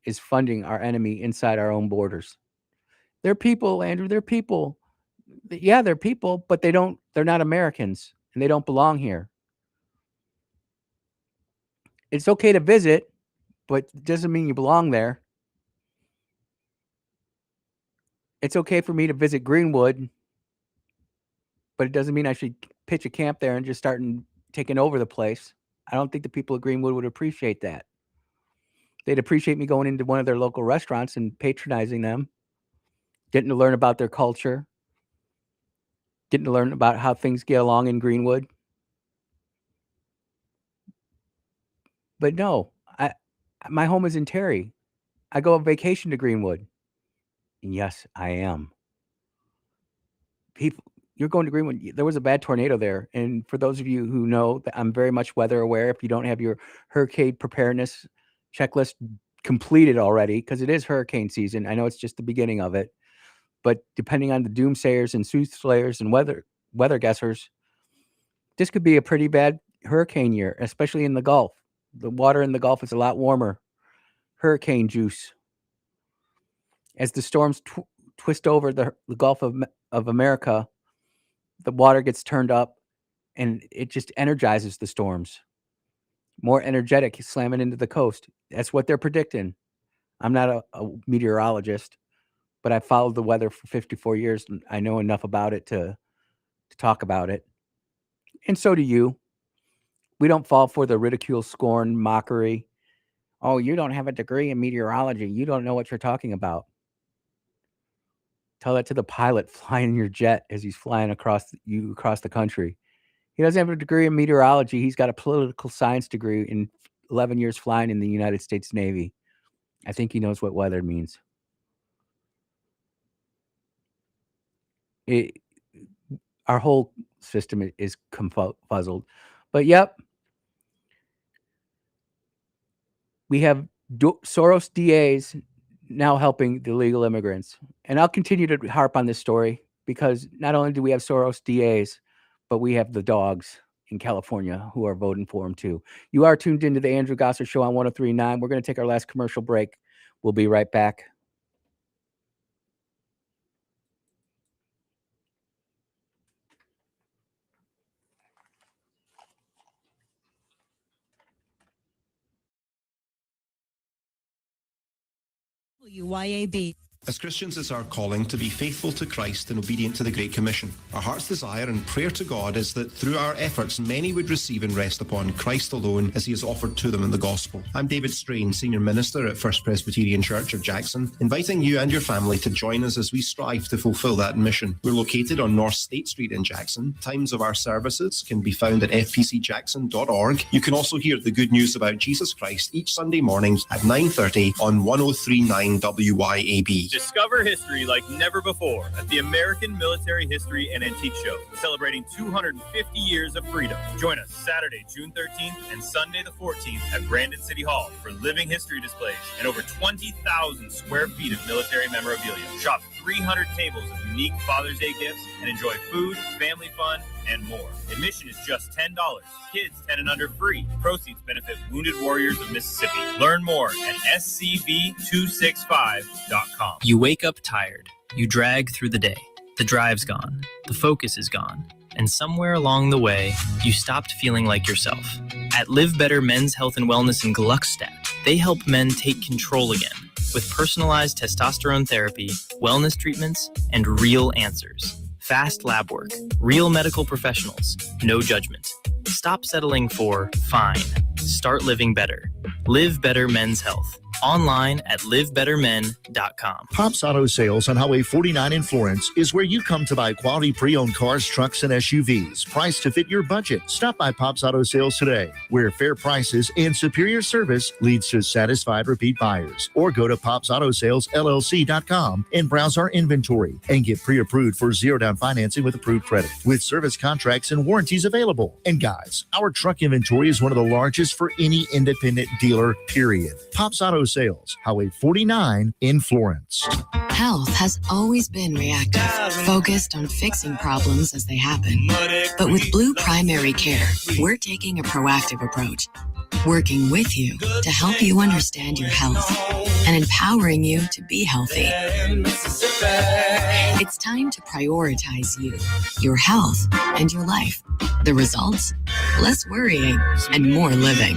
is funding our enemy inside our own borders. They're people, Andrew. They're people. Yeah, they're people, but they're not Americans, and they don't belong here. It's okay to visit, but it doesn't mean you belong there. It's okay for me to visit Greenwood, but it doesn't mean I should pitch a camp there and just start taking over the place. I don't think the people of Greenwood would appreciate that. They'd appreciate me going into one of their local restaurants and patronizing them, getting to learn about their culture, getting to learn about how things get along in Greenwood. But no, my home is in Terry. I go on vacation to Greenwood. And yes, I am. People, you're going to Greenwood. There was a bad tornado there. And for those of you who know that I'm very much weather aware, if you don't have your hurricane preparedness checklist completed already, because it is hurricane season. I know it's just the beginning of it. But depending on the doomsayers and soothsayers and weather guessers, this could be a pretty bad hurricane year, especially in the Gulf. The water in the Gulf is a lot warmer. Hurricane juice. As the storms twist over the Gulf of America, the water gets turned up, and it just energizes the storms. More energetic, slamming into the coast. That's what they're predicting. I'm not a meteorologist, but I followed the weather for 54 years, and I know enough about it to talk about it. And so do you. We don't fall for the ridicule, scorn, mockery. Oh, you don't have a degree in meteorology. You don't know what you're talking about. Tell that to the pilot flying your jet as he's flying across the country. He doesn't have a degree in meteorology. He's got a political science degree in 11 years flying in the United States Navy. I think he knows what weather means. Our whole system is confuzzled. But yep, we have Soros DAs now helping the illegal immigrants. And I'll continue to harp on this story because not only do we have Soros DAs, but we have the dogs in California who are voting for him too. You are tuned into the Andrew Gosser Show on 103.9. We're going to take our last commercial break. We'll be right back. WYAB. As Christians, it's our calling to be faithful to Christ and obedient to the Great Commission. Our heart's desire and prayer to God is that through our efforts, many would receive and rest upon Christ alone as he is offered to them in the gospel. I'm David Strain, Senior Minister at First Presbyterian Church of Jackson, inviting you and your family to join us as we strive to fulfill that mission. We're located on North State Street in Jackson. Times of our services can be found at fpcjackson.org. You can also hear the good news about Jesus Christ each Sunday morning at 9:30 on 103.9 WYAB. Discover history like never before at the American Military History and Antique Show, celebrating 250 years of freedom. Join us Saturday, June 13th and Sunday the 14th at Brandon City Hall for living history displays and over 20,000 square feet of military memorabilia. Shop 300 tables of unique Father's Day gifts and enjoy food, family fun, and more. Admission is just $10. Kids 10 and under free. Proceeds benefit Wounded Warriors of Mississippi. Learn more at scv265.com. You wake up tired. You drag through the day. The drive's gone. The focus is gone. And somewhere along the way, you stopped feeling like yourself. At Live Better Men's Health and Wellness in Gluckstadt, they help men take control again with personalized testosterone therapy, wellness treatments, and real answers. Fast lab work, real medical professionals, no judgment. Stop settling for fine. Start living better. Live Better Men's Health. Online at livebettermen.com. Pops Auto Sales on Highway 49 in Florence is where you come to buy quality pre-owned cars, trucks, and SUVs, priced to fit your budget. Stop by Pops Auto Sales today, where fair prices and superior service leads to satisfied repeat buyers. Or go to popsautosalesllc.com and browse our inventory and get pre-approved for zero-down financing with approved credit, with service contracts and warranties available. And guys, our truck inventory is one of the largest for any independent dealer, period. Pops Auto Sales, Highway 49 in Florence. Health has always been reactive, focused on fixing problems as they happen. But with Blue Primary Care, we're taking a proactive approach, working with you to help you understand your health and empowering you to be healthy. It's time to prioritize you, your health, and your life. The results? Less worrying and more living.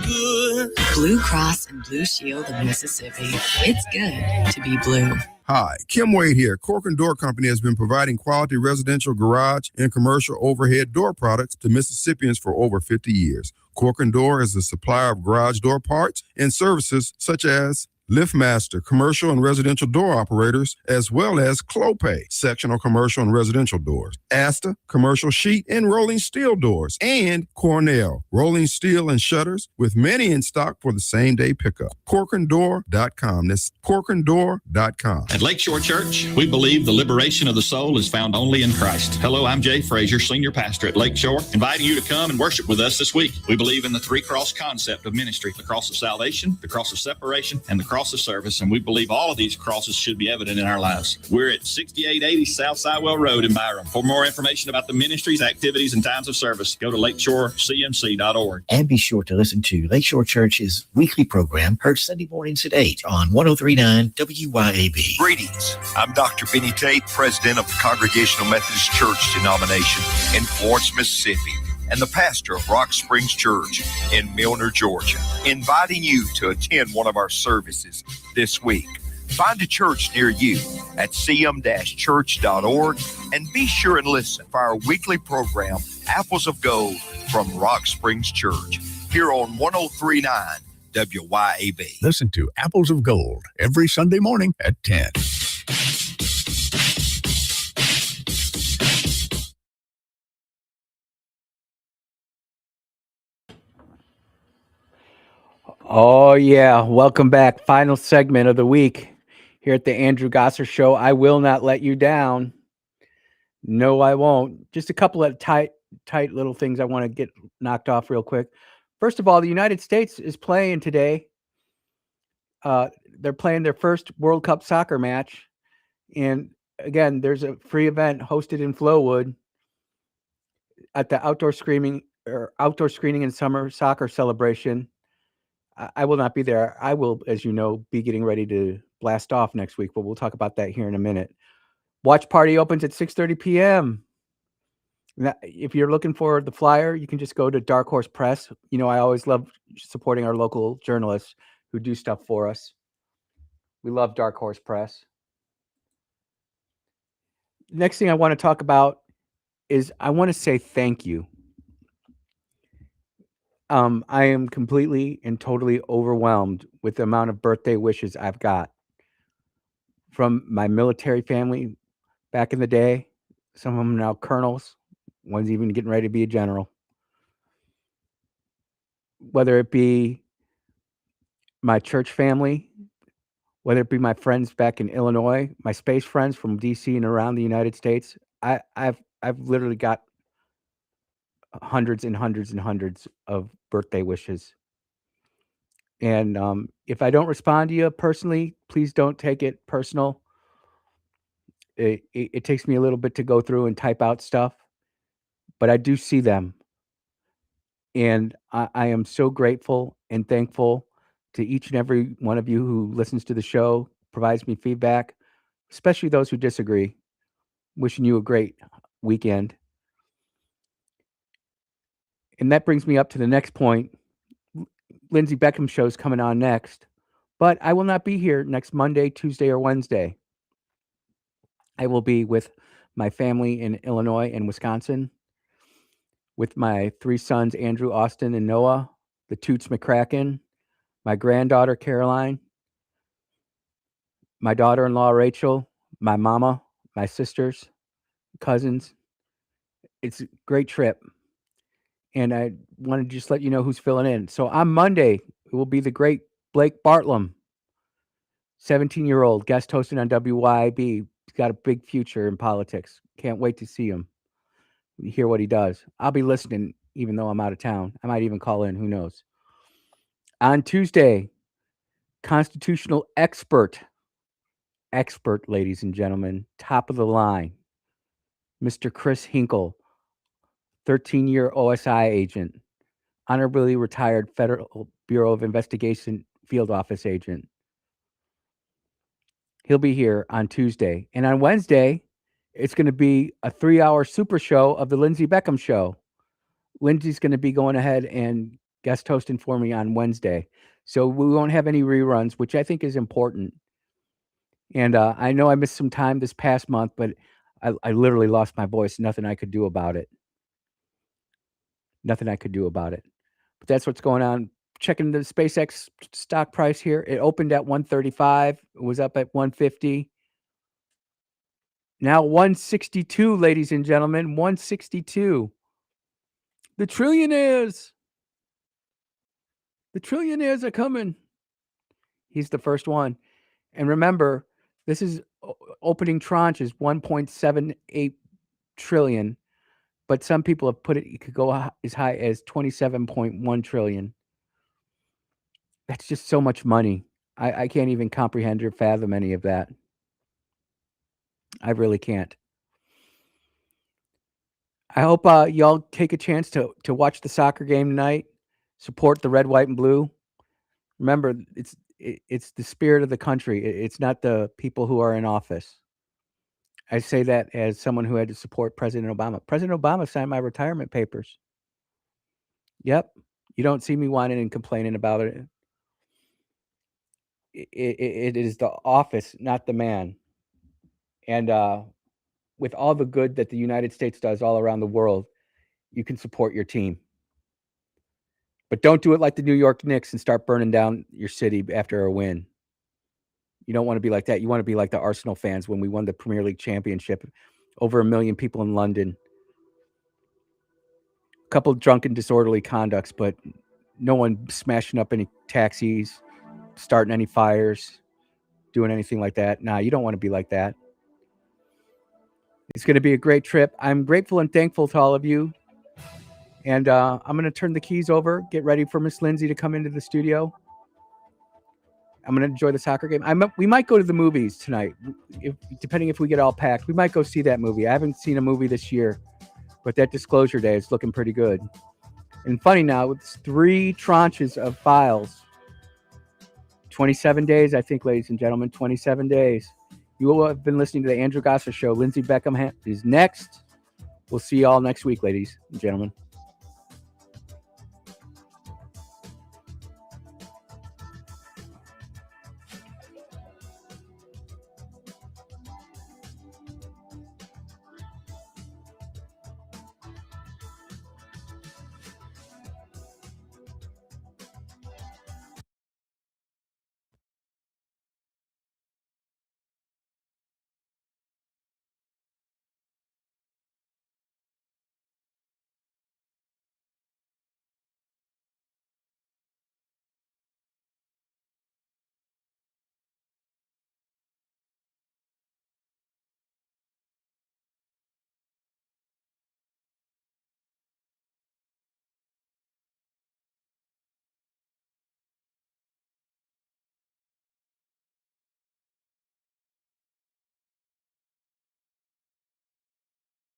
Blue Cross and Blue Shield of Mississippi. It's good to be blue. Hi, Kim Wade here. Cork and Door Company has been providing quality residential garage and commercial overhead door products to Mississippians for over 50 years. Cork and Door is a supplier of garage door parts and services such as LiftMaster, commercial and residential door operators, as well as Clopay, sectional commercial and residential doors, Asta, commercial sheet and rolling steel doors, and Cornell, rolling steel and shutters, with many in stock for the same-day pickup. Corkanddoor.com. That's Corkanddoor.com. At Lakeshore Church, we believe the liberation of the soul is found only in Christ. Hello, I'm Jay Frazier, Senior Pastor at Lakeshore, inviting you to come and worship with us this week. We believe in the three-cross concept of ministry: the cross of salvation, the cross of separation, and the cross of service, and we believe all of these crosses should be evident in our lives. We're at 6880 South Sidewell Road in Byram. For more information about the ministries, activities, and times of service, go to lakeshorecmc.org. And be sure to listen to Lakeshore Church's weekly program, heard Sunday mornings at 8 on 103.9 WYAB. Greetings. I'm Dr. Benny Tate, president of the Congregational Methodist Church denomination in Florence, Mississippi, and the pastor of Rock Springs Church in Milner, Georgia, inviting you to attend one of our services this week. Find a church near you at cm-church.org and be sure and listen for our weekly program, Apples of Gold from Rock Springs Church, here on 103.9 WYAB. Listen to Apples of Gold every Sunday morning at 10. Oh, yeah. Welcome back. Final segment of the week here at the Andrew Gosser Show. I will not let you down. No, I won't. Just a couple of tight little things I want to get knocked off real quick. First of all, the United States is playing today. They're playing their first World Cup soccer match. And again, there's a free event hosted in Flowood at the outdoor screening and summer soccer celebration. I will not be there. I will, as you know, be getting ready to blast off next week, but we'll talk about that here in a minute. Watch party opens at 6:30 p.m. Now, if you're looking for the flyer, you can just go to Dark Horse Press. You know, I always love supporting our local journalists who do stuff for us. We love Dark Horse Press. Next thing I want to talk about is I want to say thank you. I am completely and totally overwhelmed with the amount of birthday wishes I've got from my military family back in the day. Some of them now colonels. One's even getting ready to be a general. Whether it be my church family, whether it be my friends back in Illinois, my space friends from DC and around the United States. I've literally got hundreds and hundreds and hundreds of birthday wishes. And if I don't respond to you personally, please don't take it personal. It takes me a little bit to go through and type out stuff, but I do see them. And I am so grateful and thankful to each and every one of you who listens to the show, provides me feedback, especially those who disagree. Wishing you a great weekend. And that brings me up to the next point. Lindsey Beckham show's coming on next, but I will not be here next Monday, Tuesday, or Wednesday. I will be with my family in Illinois and Wisconsin, with my 3 sons, Andrew, Austin, and Noah, the Toots McCracken, my granddaughter, Caroline, my daughter-in-law, Rachel, my mama, my sisters, cousins. It's a great trip. And I want to just let you know who's filling in. So on Monday, it will be the great Blake Bartlam, 17-year-old, guest hosting on WYAB. He's got a big future in politics. Can't wait to see him, hear what he does. I'll be listening, even though I'm out of town. I might even call in. Who knows? On Tuesday, constitutional expert, ladies and gentlemen, top of the line, Mr. Chris Hinkle, 13-year OSI agent, honorably retired Federal Bureau of Investigation field office agent. He'll be here on Tuesday. And on Wednesday, it's going to be a 3-hour super show of the Lindsey Beckham Show. Lindsey's going to be going ahead and guest hosting for me on Wednesday. So we won't have any reruns, which I think is important. And I know I missed some time this past month, but I literally lost my voice. Nothing I could do about it. But that's what's going on. Checking the SpaceX stock price here. It opened at 135. It was up at 150. Now 162, ladies and gentlemen. 162. The trillionaires are coming. He's the first one. And remember, this is opening tranche is 1.78 trillion. But some people have put it could go as high as 27.1 trillion. That's just so much money. I can't even comprehend or fathom any of that. I really can't. I hope y'all take a chance to watch the soccer game tonight. Support the red, white, and blue. Remember, it's the spirit of the country. It's not the people who are in office. I say that as someone who had to support President Obama. President Obama signed my retirement papers. Yep. You don't see me whining and complaining about it. It is the office, not the man. And with all the good that the United States does all around the world, you can support your team. But don't do it like the New York Knicks and start burning down your city after a win. You don't want to be like that. You want to be like the Arsenal fans when we won the Premier League championship. Over 1 million people in London. A couple drunken, disorderly conducts, but no one smashing up any taxis, starting any fires, doing anything like that. Nah, you don't want to be like that. It's going to be a great trip. I'm grateful and thankful to all of you. And I'm going to turn the keys over, get ready for Miss Lindsey to come into the studio. I'm going to enjoy the soccer game. We might go to the movies tonight, depending if we get all packed. We might go see that movie. I haven't seen a movie this year, but that Disclosure Day is looking pretty good. And funny now, it's 3 tranches of files. 27 days, I think, ladies and gentlemen, 27 days. You will have been listening to the Andrew Gossett Show. Lindsey Beckham is next. We'll see you all next week, ladies and gentlemen.